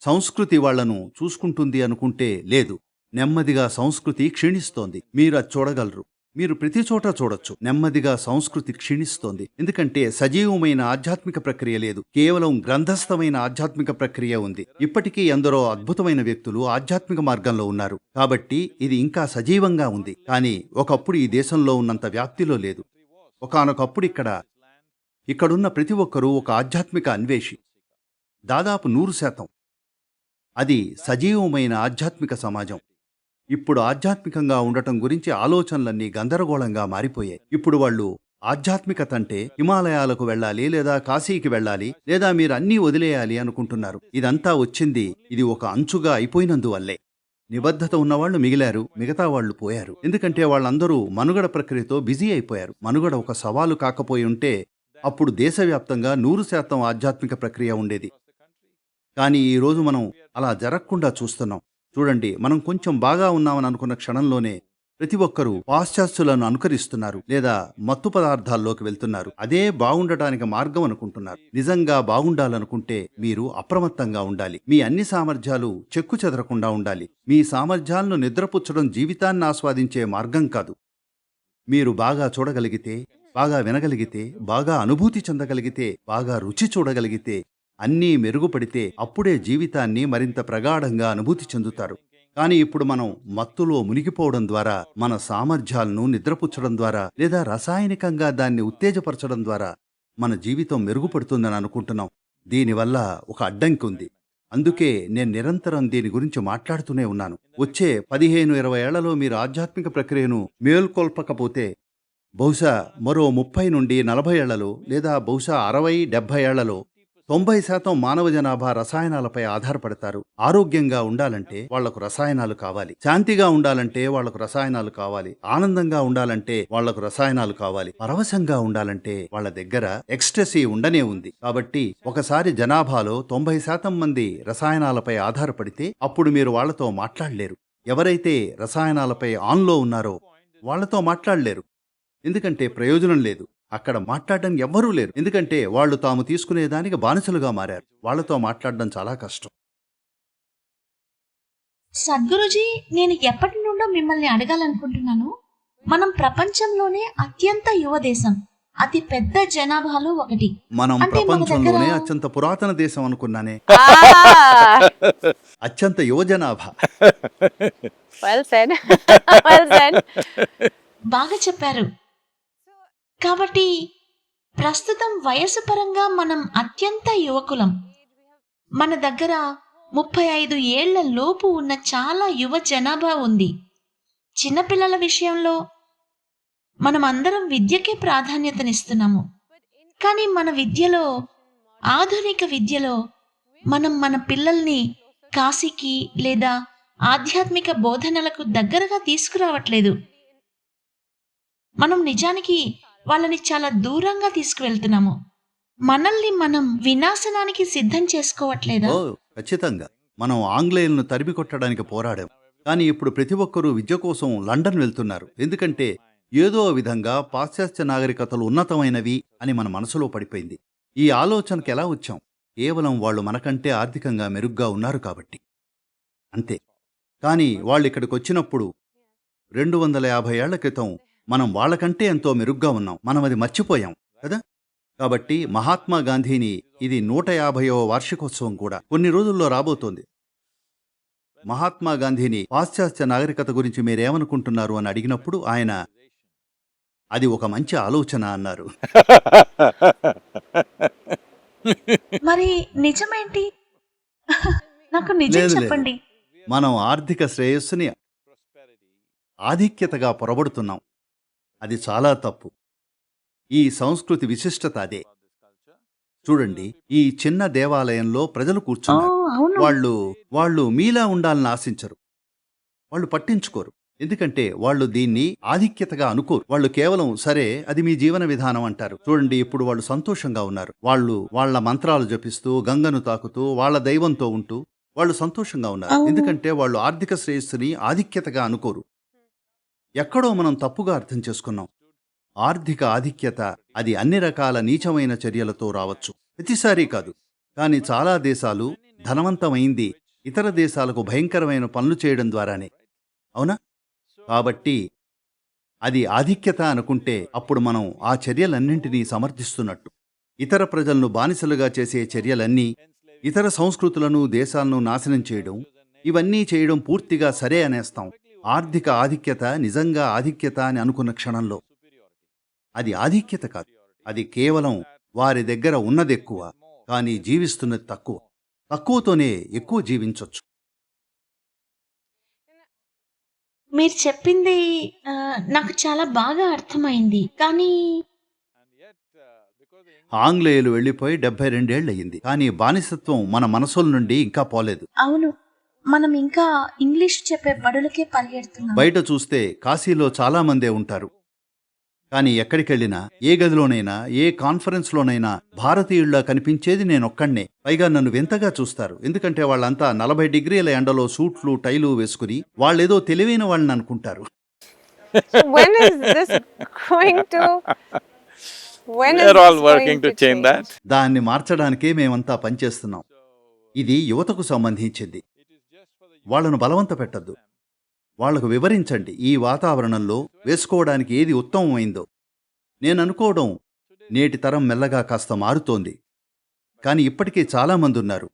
B: సంస్కృతి వాళ్లను చూసుకుంటుంది అనుకుంటే లేదు. నెమ్మదిగా సంస్కృతి క్షీణిస్తోంది. మీరు అది చూడగలరు. మీరు ప్రతి చోట చూడొచ్చు. నెమ్మదిగా సంస్కృతి క్షీణిస్తోంది. ఎందుకంటే సజీవమైన ఆధ్యాత్మిక ప్రక్రియ లేదు. కేవలం గ్రంథస్థమైన ఆధ్యాత్మిక ప్రక్రియ ఉంది. ఇప్పటికీ ఎందరో అద్భుతమైన వ్యక్తులు ఆధ్యాత్మిక మార్గంలో ఉన్నారు. కాబట్టి ఇది ఇంకా సజీవంగా ఉంది. కానీ ఒకప్పుడు ఈ దేశంలో ఉన్నంత వ్యాప్తిలో లేదు. ఒకానొకప్పుడు ఇక్కడున్న ప్రతి ఒక్కరూ ఒక ఆధ్యాత్మిక అన్వేషి. దాదాపు 100%. అది సజీవమైన ఆధ్యాత్మిక సమాజం. ఇప్పుడు ఆధ్యాత్మికంగా ఉండటం గురించి ఆలోచనలన్నీ గందరగోళంగా మారిపోయాయి. ఇప్పుడు వాళ్ళు ఆధ్యాత్మికత అంటే హిమాలయాలకు వెళ్ళాలి, లేదా కాశీకి వెళ్ళాలి, లేదా మీరు అన్నీ వదిలేయాలి అనుకుంటున్నారు. ఇదంతా వచ్చింది ఇది ఒక అంచుగా అయిపోయినందువల్లే. నిబద్ధత ఉన్నవాళ్లు మిగిలారు, మిగతా వాళ్ళు పోయారు. ఎందుకంటే వాళ్ళందరూ మనుగడ ప్రక్రియతో బిజీ అయిపోయారు. మనుగడ ఒక సవాలు కాకపోయి ఉంటే అప్పుడు దేశవ్యాప్తంగా 100% ఆధ్యాత్మిక ప్రక్రియ ఉండేది. కానీ ఈరోజు మనం అలా జరగకుండా చూస్తున్నాం. చూడండి, మనం కొంచెం బాగా ఉన్నామని అనుకున్న క్షణంలోనే ప్రతి ఒక్కరూ పాశ్చాత్యులను అనుకరిస్తున్నారు, లేదా మత్తు పదార్థాల్లోకి వెళ్తున్నారు. అదే బాగుండటానికి మార్గం అనుకుంటున్నారు. నిజంగా బాగుండాలనుకుంటే మీరు అప్రమత్తంగా ఉండాలి. మీ అన్ని సామర్థ్యాలు చెక్కు చెదరకుండా ఉండాలి. మీ సామర్థ్యాలను నిద్రపుచ్చడం జీవితాన్ని ఆస్వాదించే మార్గం కాదు. మీరు బాగా చూడగలిగితే, బాగా వినగలిగితే, బాగా అనుభూతి చెందగలిగితే, బాగా రుచి చూడగలిగితే, అన్నీ మెరుగుపడితే అప్పుడే జీవితాన్ని మరింత ప్రగాఢంగా అనుభూతి చెందుతారు. కానీ ఇప్పుడు మనం మత్తులో మునిగిపోవడం ద్వారా, మన సామర్థ్యాలను నిద్రపుచ్చడం ద్వారా, లేదా రసాయనికంగా దాన్ని ఉత్తేజపరచడం ద్వారా మన జీవితం మెరుగుపడుతుందని అనుకుంటున్నాం. దీనివల్ల ఒక అడ్డంకి ఉంది. అందుకే నేను నిరంతరం దీని గురించి మాట్లాడుతూనే ఉన్నాను. వచ్చే 15-20 ఏళ్లలో మీరు ఆధ్యాత్మిక ప్రక్రియను మేల్కొల్పకపోతే బహుశా మరో 30 నుండి 40 ఏళ్లలో, లేదా బహుశా 60-70 ఏళ్లలో 90% మానవ జనాభా రసాయనాలపై ఆధారపడతారు. ఆరోగ్యంగా ఉండాలంటే వాళ్లకు రసాయనాలు కావాలి. శాంతిగా ఉండాలంటే వాళ్లకు రసాయనాలు కావాలి. ఆనందంగా ఉండాలంటే వాళ్లకు రసాయనాలు కావాలి. పరవశంగా ఉండాలంటే వాళ్ల దగ్గర ఎక్స్టసీ ఉండనే ఉంది. కాబట్టి ఒకసారి జనాభాలో 90% మంది రసాయనాలపై ఆధారపడితే అప్పుడు మీరు వాళ్లతో మాట్లాడలేరు. ఎవరైతే రసాయనాలపై ఆన్లో ఉన్నారో వాళ్లతో మాట్లాడలేరు. ఎందుకంటే ప్రయోజనం లేదు. అక్కడ మాట్లాడడం ఎవ్వరూ లేరు. ఎందుకంటే వాళ్ళు తాము తీసుకునేదానికి బానిసలుగా మారారు. వాళ్లతో మాట్లాడడం చాలా కష్టం.
A: సద్గురుజీ, నేను ఎప్పటి నుండో మిమ్మల్ని అడగాలనుకుంటున్నాను. మనం ప్రపంచంలోనే అత్యంత యువ దేశం, అతి పెద్ద జనాభాలో ఒకటి.
B: మనం
A: అంటే మన
B: ప్రపంచంలోనే
A: దగ్గర
B: అత్యంత పురాతన దేశం అనుకున్నానే. అత్యంత యువ జనాభా.
C: Well said. Well said.
A: బాగా చెప్పారు. కాబట్టి ప్రస్తుతం వయసు పరంగా మనం అత్యంత యువకులం. మన దగ్గర 35 ఏళ్ల లోపు ఉన్న చాలా యువ జనాభా ఉంది. చిన్నపిల్లల విషయంలో మనం అందరం విద్యకే ప్రాధాన్యతనిస్తున్నాము. కానీ మన విద్యలో, ఆధునిక విద్యలో మనం మన పిల్లల్ని కాశీకి లేదా ఆధ్యాత్మిక బోధనలకు దగ్గరగా తీసుకురావట్లేదు. మనం నిజానికి వాళ్ళని చాలా దూరంగా తీసుకువెళ్తున్నాము. మనల్ని మనం వినాశనానికి సిద్ధం చేసుకోవట్లేదా?
B: ఓ, ఖచ్చితంగా. మనం ఆంగ్లేయులను తరిమి కొట్టడానికి పోరాడాం. కానీ ఇప్పుడు ప్రతి ఒక్కరూ విద్య కోసం లండన్ వెళ్తున్నారు. ఎందుకంటే ఏదో విధంగా పాశ్చాత్య నాగరికతలు ఉన్నతమైనవి అని మన మనసులో పడిపోయింది. ఈ ఆలోచనకి ఎలా వచ్చాం? కేవలం వాళ్ళు మనకంటే ఆర్థికంగా మెరుగ్గా ఉన్నారు కాబట్టి. అంతే. కానీ వాళ్ళు ఇక్కడికి వచ్చినప్పుడు 250 ఏళ్ల క్రితం మనం వాళ్ళకంటే ఎంతో మెరుగ్గా ఉన్నాం. మనం అది మర్చిపోయాం కదా. కాబట్టి మహాత్మా గాంధీని ఇది 150వ వార్షికోత్సవం కూడా కొన్ని రోజుల్లో రాబోతోంది. మహాత్మా గాంధీని పాశ్చాత్య నాగరికత గురించి మీరేమనుకుంటున్నారు అని అడిగినప్పుడు ఆయన అది ఒక మంచి ఆలోచన అన్నారు.
A: మరి నిజమేంటి? నాకు నిజం
B: లేదు, లేదు.
A: చెప్పండి.
B: మనం ఆర్థిక శ్రేయస్సుని ఆధిక్యతగా పొరబడుతున్నాం. అది చాలా తప్పు. ఈ సంస్కృతి విశిష్టత అదే. చూడండి, ఈ చిన్న దేవాలయంలో ప్రజలు
A: ఓ,
B: కూర్చున్నారు.
A: అవును.
B: వాళ్ళు మీలా ఉండాలని ఆశించరు. వాళ్ళు పట్టించుకోరు. ఎందుకంటే వాళ్ళు దీన్ని ఆధిక్యతగా అనుకోరు. వాళ్ళు కేవలం సరే అది మీ జీవన విధానం అంటారు. చూడండి, ఇప్పుడు వాళ్ళు సంతోషంగా ఉన్నారు. వాళ్ళు వాళ్ళ మంత్రాలు జపిస్తూ, గంగను తాకుతూ, వాళ్ళ దైవంతో ఉంటూ వాళ్ళు సంతోషంగా ఉన్నారు.
A: అవును.
B: ఎందుకంటే వాళ్ళు ఆర్థిక శ్రేయస్సుని ఆధిక్యతగా అనుకోరు. ఎక్కడో మనం తప్పుగా అర్థం చేసుకున్నాం. ఆర్థిక ఆధిక్యత అది అన్ని రకాల నీచమైన చర్యలతో రావచ్చు. ప్రతిసారీ కాదు. కానీ చాలా దేశాలు ధనవంతమైంది ఇతర దేశాలకు భయంకరమైన పనులు చేయడం ద్వారానే. అవునా? కాబట్టి అది ఆధిక్యత అనుకుంటే అప్పుడు మనం ఆ చర్యలన్నింటినీ సమర్థిస్తున్నట్టు. ఇతర ప్రజలను బానిసలుగా చేసే చర్యలన్నీ, ఇతర సంస్కృతులను, దేశాలను నాశనం చేయడం, ఇవన్నీ చేయడం పూర్తిగా సరే అనేస్తాం. ఆర్థిక ఆధిక్యత నిజంగా ఆధిక్యత అని అనుకున్న క్షణంలో అది ఆధిక్యత కాదు. అది కేవలం వారి దగ్గర ఉన్నది ఎక్కువ, కానీ జీవిస్తున్నది తక్కువ. తక్కువతోనే ఎక్కువ జీవించొచ్చు.
A: మీరు చెప్పింది నాకు చాలా బాగా అర్థమైంది. కానీ
B: ఆంగ్లేయులు వెళ్ళిపోయి 72 ఏళ్లయ్యింది, కానీ బానిసత్వం మన మనసుల నుండి ఇంకా పోలేదు.
A: అవును, మనం ఇంకా ఇంగ్లీష్ చెప్పే బడులకే పరిగెడుతున్నాం.
B: బయట చూస్తే కాశీలో చాలా మందే ఉంటారు, కానీ ఎక్కడికెళ్ళినా, ఏ గదిలోనైనా, ఏ కాన్ఫరెన్స్లోనైనా భారతీయుల్లా కనిపించేది నేనొక్కడే. పైగా నన్ను వింతగా చూస్తారు, ఎందుకంటే వాళ్ళంతా 40 డిగ్రీల ఎండలో సూట్లు టైలు వేసుకుని వాళ్ళేదో తెలివైన వాళ్ళని అనుకుంటారు.
C: So when is this going to? When is
D: We're all
C: this
D: working
C: going
D: to change that.
B: దాన్ని మార్చడానికే మేమంతా పనిచేస్తున్నాం. ఇది యువతకు సంబంధించింది. వాళ్ళను బలవంత పెట్టద్దు. వాళ్లకు వివరించండి ఈ వాతావరణంలో వేసుకోవడానికి ఏది ఉత్తమమైందో. నేననుకోవడం నేటి తరం మెల్లగా కాస్త మారుతోంది, కానీ ఇప్పటికీ చాలామంది ఉన్నారు.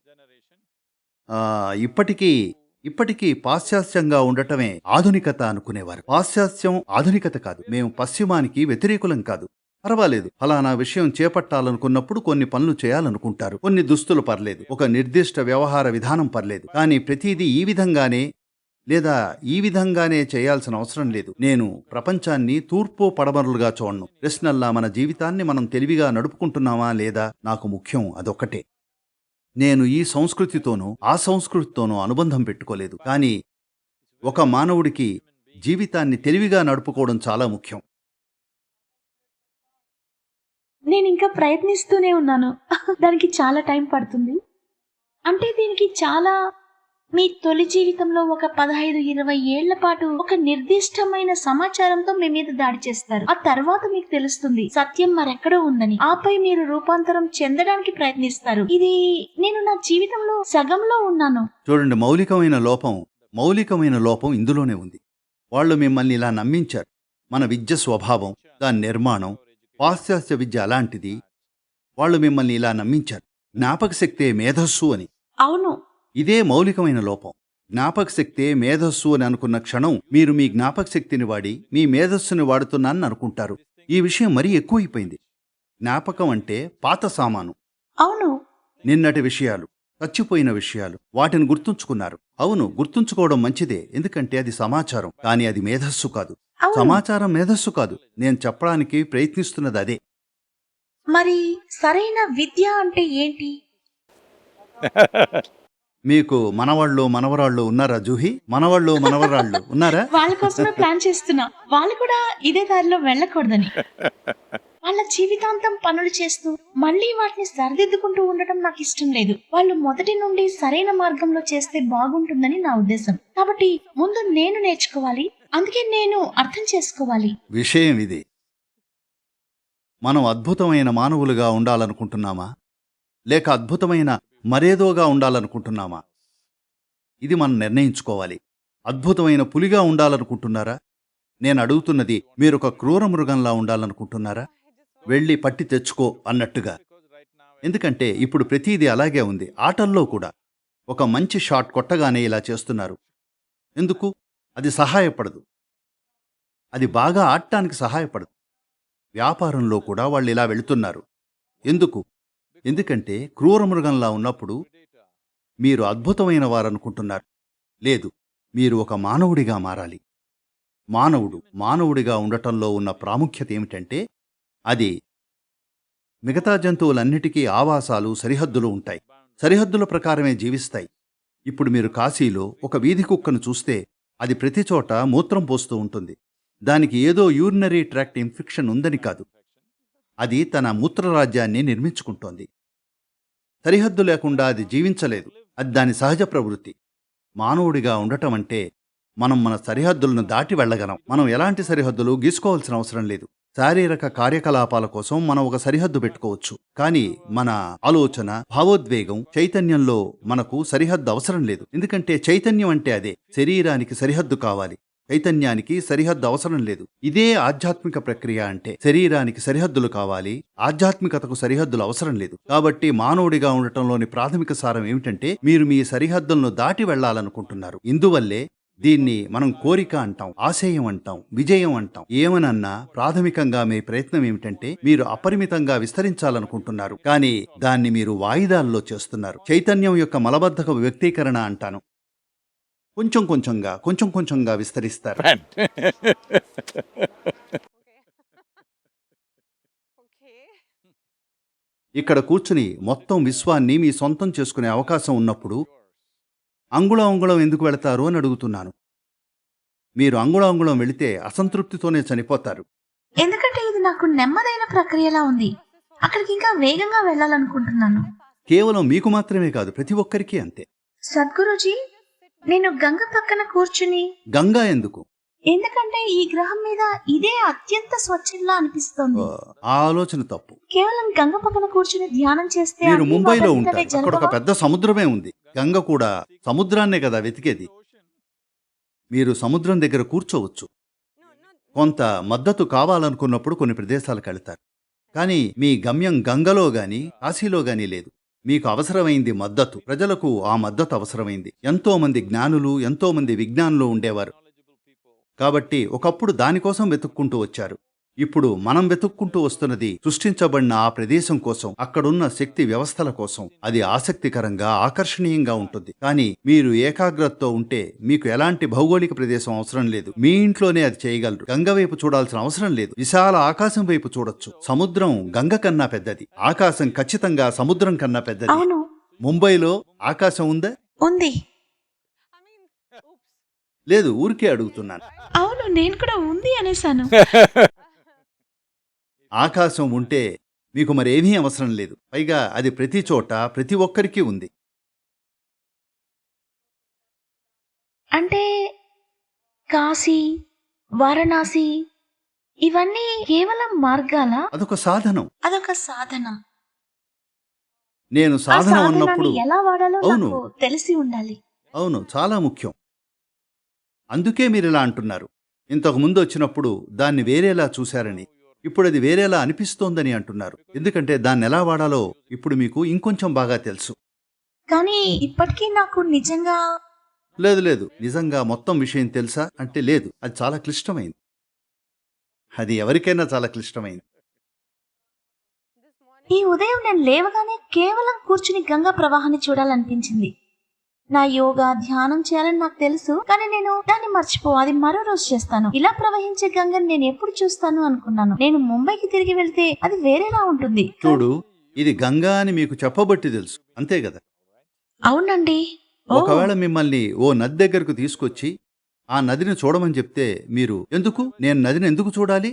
B: ఇప్పటికీ పాశ్చాత్యంగా ఉండటమే ఆధునికత అనుకునేవారు. పాశ్చాత్యం ఆధునికత కాదు. మేము పశ్చిమానికి వ్యతిరేకులం కాదు. పర్వాలేదు, ఫలానా విషయం చేపట్టాలనుకున్నప్పుడు కొన్ని పనులు చేయాలనుకుంటారు. కొన్ని దుస్తులు పర్లేదు, ఒక నిర్దిష్ట వ్యవహార విధానం పర్లేదు, కానీ ప్రతిదీ ఈ విధంగానే చేయాల్సిన అవసరం లేదు. నేను ప్రపంచాన్ని తూర్పు పడమరులుగా చూడను. ప్రశ్నల్లా మన జీవితాన్ని మనం తెలివిగా నడుపుకుంటున్నామా లేదా నాకు ముఖ్యం అదొక్కటే. నేను ఈ సంస్కృతితోనూ ఆ సంస్కృతితోనూ అనుబంధం పెట్టుకోలేదు, కానీ ఒక మానవుడికి జీవితాన్ని తెలివిగా నడుపుకోవడం చాలా ముఖ్యం.
A: నేను ఇంకా ప్రయత్నిస్తూనే ఉన్నాను. దానికి చాలా టైం పడుతుంది. అంటే దీనికి చాలా మీ తొలి జీవితంలో ఒక 15-20 ఏళ్ల పాటు ఒక నిర్దిష్టమైన సమాచారంతో మీ మీద దాడి చేస్తారు. ఆ తర్వాత మీకు తెలుస్తుంది సత్యం మరెక్కడో ఉందని. ఆపై మీరు రూపాంతరం చెందడానికి ప్రయత్నిస్తారు. ఇది నేను నా జీవితంలో సగంలో ఉన్నాను.
B: చూడండి, మౌలికమైన లోపం ఇందులోనే ఉంది. వాళ్ళు మిమ్మల్ని ఇలా నమ్మించారు. మన విద్య స్వభావం, దాని నిర్మాణం, పాశ్చాత్య విద్య అలాంటిది. వాళ్ళు మిమ్మల్ని ఇలా నమ్మించారు. జ్ఞాపక శక్తే మేధస్సు అని.
A: అవును,
B: ఇదే మౌలికమైన లోపం. జ్ఞాపక శక్తే మేధస్సు అని అనుకున్న క్షణం మీరు మీ జ్ఞాపక శక్తిని వాడి మీ మేధస్సుని వాడుతున్నానని అనుకుంటారు. ఈ విషయం మరీ ఎక్కువైపోయింది. జ్ఞాపకం అంటే పాత సామాను.
A: అవును,
B: నిన్నటి విషయాలు, చచ్చిపోయిన విషయాలు, వాటిని గుర్తుంచుకున్నారు. అవును, గుర్తుంచుకోవడం మంచిదే, ఎందుకంటే అది సమాచారం, కానీ అది మేధస్సు కాదు.
A: అవును.
B: సమాచారం మేధస్సు కాదు. నేను చెప్పడానికి ప్రయత్నిస్తున్నది అదే.
A: మరి సరైన విద్య అంటే ఏంటి?
B: మీకు మనవరాళ్ళు ఉన్నారా జూహి? మనవరాళ్ళు ఉన్నారా?
A: వాళ్ళ కోసమే ప్లాన్ చేస్తున్నా. వాళ్ళు కూడా ఇదే దారిలో వెళ్ళకూడదని. వాళ్ళ జీవితాంతం పనులు చేస్తూ మళ్ళీ వాటిని సరిదిద్దుకుంటూ ఉండటం నాకు ఇష్టం లేదు. వాళ్ళు మొదటి నుండి సరైన మార్గంలో చేస్తే బాగుంటుందని నా ఉద్దేశం. కాబట్టి ముందు నేను నేర్చుకోవాలి, అందుకే నేను అర్థం చేసుకోవాలి.
B: విషయం ఇది. మనం అద్భుతమైన మానవులుగా ఉండాలనుకుంటున్నామా, లేక అద్భుతమైన మరేదోగా ఉండాలనుకుంటున్నామా? ఇది మనం నిర్ణయించుకోవాలి. అద్భుతమైన పులిగా ఉండాలనుకుంటున్నారా? నేను అడుగుతున్నది, మీరొక క్రూర మృగంలా ఉండాలనుకుంటున్నారా? వెళ్ళి పట్టి తెచ్చుకో అన్నట్టుగా. ఎందుకంటే ఇప్పుడు ప్రతిదీ అలాగే ఉంది. ఆటల్లో కూడా ఒక మంచి షాట్ కొట్టగానే ఇలా చేస్తున్నారు. ఎందుకు? అది సహాయపడదు. అది బాగా ఆడటానికి సహాయపడదు. వ్యాపారంలో కూడా వాళ్ళు ఇలా వెళుతున్నారు. ఎందుకు? ఎందుకంటే క్రూరమృగంలా ఉన్నప్పుడు మీరు అద్భుతమైన వారనుకుంటున్నారు. లేదు, మీరు ఒక మానవుడిగా మారాలి. మానవుడిగా ఉండటంలో ఉన్న ప్రాముఖ్యత ఏమిటంటే, అది మిగతా జంతువులన్నిటికీ ఆవాసాలు, సరిహద్దులు ఉంటాయి. సరిహద్దుల ప్రకారమే జీవిస్తాయి. ఇప్పుడు మీరు కాశీలో ఒక వీధి కుక్కను చూస్తే అది ప్రతి చోట మూత్రం పోస్తూ ఉంటుంది. దానికి ఏదో యూరినరీ ట్రాక్ట్ ఇన్ఫెక్షన్ ఉందని కాదు. అది తన మూత్రరాజ్యాన్ని నిర్మించుకుంటోంది. సరిహద్దు లేకుండా అది జీవించలేదు. అది దాని సహజ ప్రవృత్తి. మానవుడిగా ఉండటం అంటే మనం మన సరిహద్దులను దాటి వెళ్ళగలం. మనం ఎలాంటి సరిహద్దులు గీసుకోవాల్సిన అవసరం లేదు. శారీరక కార్యకలాపాల కోసం మనం ఒక సరిహద్దు పెట్టుకోవచ్చు, కానీ మన ఆలోచన, భావోద్వేగం, చైతన్యంలో మనకు సరిహద్దు అవసరం లేదు. ఎందుకంటే చైతన్యం అంటే అదే. శరీరానికి సరిహద్దు కావాలి, చైతన్యానికి సరిహద్దు అవసరం లేదు. ఇదే ఆధ్యాత్మిక ప్రక్రియ అంటే. శరీరానికి సరిహద్దులు కావాలి, ఆధ్యాత్మికతకు సరిహద్దులు అవసరం లేదు. కాబట్టి మానవుడిగా ఉండటంలోని ప్రాథమిక సారం ఏమిటంటే, మీరు మీ సరిహద్దులను దాటి వెళ్లాలనుకుంటున్నారు. ఇందువల్లే దీన్ని మనం కోరిక అంటాం, ఆశయం అంటాం, విజయం అంటాం. ఏమనన్నా ప్రాథమికంగా మీ ప్రయత్నం ఏమిటంటే మీరు అపరిమితంగా విస్తరించాలనుకుంటున్నారు, కానీ దాన్ని మీరు వాయిదాల్లో చేస్తున్నారు. చైతన్యం యొక్క మలబద్ధక వ్యక్తీకరణ అంటాను. కొంచెం కొంచెంగా విస్తరిస్తారు. ఇక్కడ కూర్చుని మొత్తం విశ్వాన్ని మీ సొంతం చేసుకునే అవకాశం ఉన్నప్పుడు అంగుళం ఎందుకు వెళతారు అని అడుగుతున్నాను. మీరు అంగుళం వెళితే అసంతృప్తితోనే చనిపోతారు.
A: ఎందుకంటే ఇది నాకు నెమ్మదైన ప్రక్రియలా ఉంది. అక్కడికి ఇంకా వేగంగా వెళ్ళాలనుకుంటున్నాను.
B: కేవలం మీకు మాత్రమే కాదు, ప్రతి ఒక్కరికి అంతే.
A: సద్గురుజీ, నేను గంగ పక్కన కూర్చుని,
B: గంగా ఎందుకు?
A: ఎందుకంటే ఈ గ్రహం మీద ఇదే అత్యంత స్వచ్ఛంగా అనిపిస్తోంది.
B: ఆ ఆలోచన తప్పు.
A: కేవలం గంగ పక్కన కూర్చుని ధ్యానం చేస్తే
B: మీరు
A: అన్నీ
B: ముంబైలో
A: వాటంతట
B: ఉంటారు, అక్కడ ఒక
A: జరగవా?
B: పెద్ద సముద్రమే ఉంది. గంగ కూడా సముద్రాన్నే కదా వెతికేది. మీరు సముద్రం దగ్గర కూర్చోవచ్చు. కొంత మద్దతు కావాలనుకున్నప్పుడు కొన్ని ప్రదేశాలకు వెళతారు, కానీ మీ గమ్యం గంగలో గాని కాశీలో గాని లేదు. మీకు అవసరమైంది మద్దతు. ప్రజలకు ఆ మద్దతు అవసరమైంది. ఎంతో మంది జ్ఞానులు, ఎంతో మంది విజ్ఞానులు ఉండేవారు. కాబట్టి ఒకప్పుడు దానికోసం వెతుక్కుంటూ వచ్చారు. ఇప్పుడు మనం వెతుక్కుంటూ వస్తున్నది సృష్టించబడిన ఆ ప్రదేశం కోసం, అక్కడున్న శక్తి వ్యవస్థల కోసం. అది ఆసక్తికరంగా, ఆకర్షణీయంగా ఉంటుంది. కానీ మీరు ఏకాగ్రతతో ఉంటే మీకు ఎలాంటి భౌగోళిక ప్రదేశం అవసరం లేదు. మీ ఇంట్లోనే అది చేయగలరు. గంగ వైపు చూడాల్సిన అవసరం లేదు. విశాల ఆకాశం వైపు చూడొచ్చు. సముద్రం గంగ కన్నా పెద్దది. ఆకాశం ఖచ్చితంగా సముద్రం కన్నా పెద్దది.
A: అవును,
B: ముంబైలో ఆకాశం ఉందా?
A: ఉంది.
B: లేదు, ఊరికే అడుగుతున్నాను.
A: అవును, నేను కూడా ఉంది అనేసాను.
B: ఆకాశం ఉంటే మీకు మరేమీ అవసరం లేదు. పైగా అది ప్రతి చోట ప్రతి ఒక్కరికి ఉంది.
A: అంటే కాశీ, వారణాసి ఇవన్నీ కేవలం మార్గాలా?
B: అదొక సాధనం.
A: అదొక సాధనం.
B: నేను
A: ఆ
B: సాధనం
A: సాధనాన్ని
B: అన్నప్పుడు
A: ఎలా వాడాలో
B: అవును.
A: నాకు తెలిసి ఉండాలి.
B: అవును, చాలా ముఖ్యం. అందుకే మీరు ఇలా అంటున్నారు. ఇంతకు ముందు వచ్చినప్పుడు దాన్ని వేరేలా చూశారని, ఇప్పుడు అది వేరేలా అనిపిస్తోందని అంటున్నారు. ఎందుకంటే దాన్ని ఎలా వాడాలో ఇప్పుడు మీకు ఇంకొంచెం బాగా తెలుసు.
A: కానీ ఇప్పటికీ నాకు నిజంగా
B: లేదు, నిజంగా మొత్తం విషయం తెలుసా అంటే లేదు. అది చాలా క్లిష్టమైంది. అది ఎవరికైనా చాలా క్లిష్టమైంది.
A: ఈ ఉదయం నేను లేవగానే కేవలం కూర్చుని గంగా ప్రవాహాన్ని చూడాలనిపించింది. నా యోగా, ధ్యానం చేయాలని నాకు తెలుసు, కానీ నేను దాన్ని అది మరో రోజు చేస్తాను. ఇలా ప్రవహించే గంగని నేను ఎప్పుడు చూస్తాను అనుకున్నాను. నేను ముంబైకి తిరిగి వెళ్తే అది వేరేలా ఉంటుంది.
B: చూడు, ఇది గంగా అని మీకు చెప్పబట్టి తెలుసు, అంతే కదా?
A: అవునండి. ఓ,
B: ఒకవేళ మిమ్మల్ని ఓ నది దగ్గరకు తీసుకొచ్చి ఆ నదిని చూడమని చెప్తే మీరు నేను నదిని ఎందుకు చూడాలి?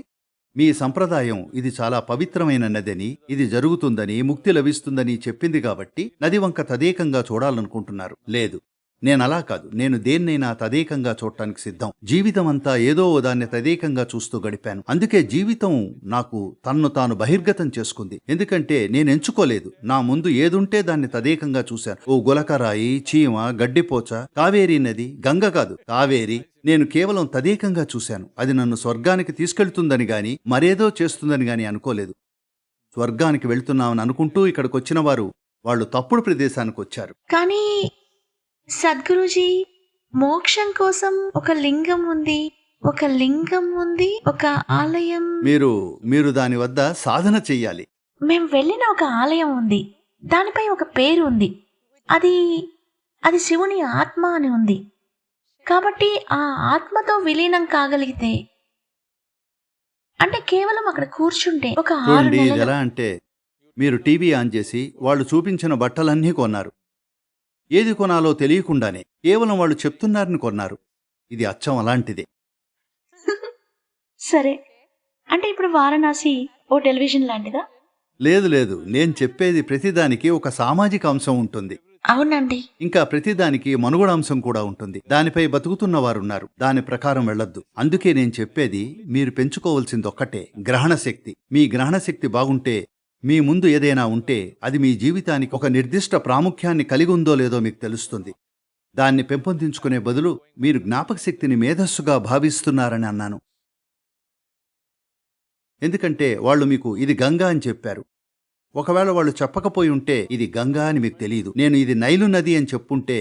B: మీ సంప్రదాయం ఇది చాలా పవిత్రమైన నదని, ఇది జరుగుతుందని, ముక్తి లభిస్తుందని చెప్పింది కాబట్టి నది వంక తదేకంగా చూడాలనుకుంటున్నారు. లేదు, నేనలా కాదు. నేను దేన్నైనా తదేకంగా చూడటానికి సిద్ధం. జీవితం అంతా ఏదో దాన్ని తదేకంగా చూస్తూ గడిపాను. అందుకే జీవితం నాకు తన్ను తాను బహిర్గతం చేసుకుంది. ఎందుకంటే నేను ఎంచుకోలేదు. నా ముందు ఏదుంటే దాన్ని తదేకంగా చూశాను. ఓ గులకరాయి, చీమ, గడ్డిపోచ, కావేరీ నది, గంగ కాదు కావేరి. నేను కేవలం తదేకంగా చూశాను. అది నన్ను స్వర్గానికి తీసుకెళ్తుందని గాని మరేదో చేస్తుందని గాని అనుకోలేదు. స్వర్గానికి వెళ్తున్నామని అనుకుంటూ ఇక్కడికి వచ్చిన వాళ్ళు తప్పుడు ప్రదేశానికి వచ్చారు.
A: కానీ సద్గురుజీ, మోక్షం కోసం ఒక లింగం ఉంది, ఒక ఆలయం.
B: మీరు దాని వద్ద సాధన చెయ్యాలి.
A: మేం వెళ్ళిన ఒక ఆలయం ఉంది. దానిపై ఒక పేరు ఉంది. అది శివుని ఆత్మ అని ఉంది. కాబట్టి ఆ ఆత్మతో విలీనం కాగలిగితే, అంటే కేవలం అక్కడ కూర్చుంటే ఒక 6
B: చూడండి, ఇది
A: నెలలు.
B: ఎలా అంటే మీరు టీవీ ఆన్ చేసి వాళ్ళు చూపించిన బట్టలన్నీ కొన్నారు. ఏది కొనాలో తెలియకుండానే కేవలం వాళ్ళు చెప్తున్నారని కొన్నారు. ఇది అచ్చం అలాంటిదే.
A: సరే, అంటే ఇప్పుడు వారణాసి ఓ టెలివిజన్ లాంటిదా?
B: లేదు, నేను చెప్పేది ప్రతిదానికి ఒక సామాజిక అంశం ఉంటుంది.
A: అవునండి.
B: ఇంకా ప్రతిదానికి మనుగడ అంశం కూడా ఉంటుంది. దానిపై బతుకుతున్న వారున్నారు. దాని ప్రకారం వెళ్ళొద్దు. అందుకే నేను చెప్పేది మీరు పెంచుకోవాల్సింది ఒక్కటే, గ్రహణ శక్తి. మీ గ్రహణ శక్తి బాగుంటే, మీ ముందు ఏదైనా ఉంటే అది మీ జీవితానికి ఒక నిర్దిష్ట ప్రాముఖ్యాన్ని కలిగి ఉందో లేదో మీకు తెలుస్తుంది. దాన్ని పెంపొందించుకునే బదులు మీరు జ్ఞాపక శక్తిని మేధస్సుగా భావిస్తున్నారని అన్నాను. ఎందుకంటే వాళ్ళు మీకు ఇది గంగా అని చెప్పారు. ఒకవేళ వాళ్ళు చెప్పకపోయి ఉంటే ఇది గంగా అని మీకు తెలియదు. నేను ఇది నైలు నది అని చెప్పుంటే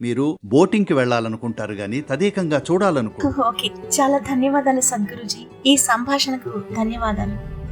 B: మీరు బోటింగ్కి వెళ్ళాలనుకుంటారు గాని తదేకంగా చూడాలనుకో.
A: ఓకే, చాలా ధన్యవాదాలు సద్గురుజీ. ఈ సంభాషణకు ధన్యవాదాలు.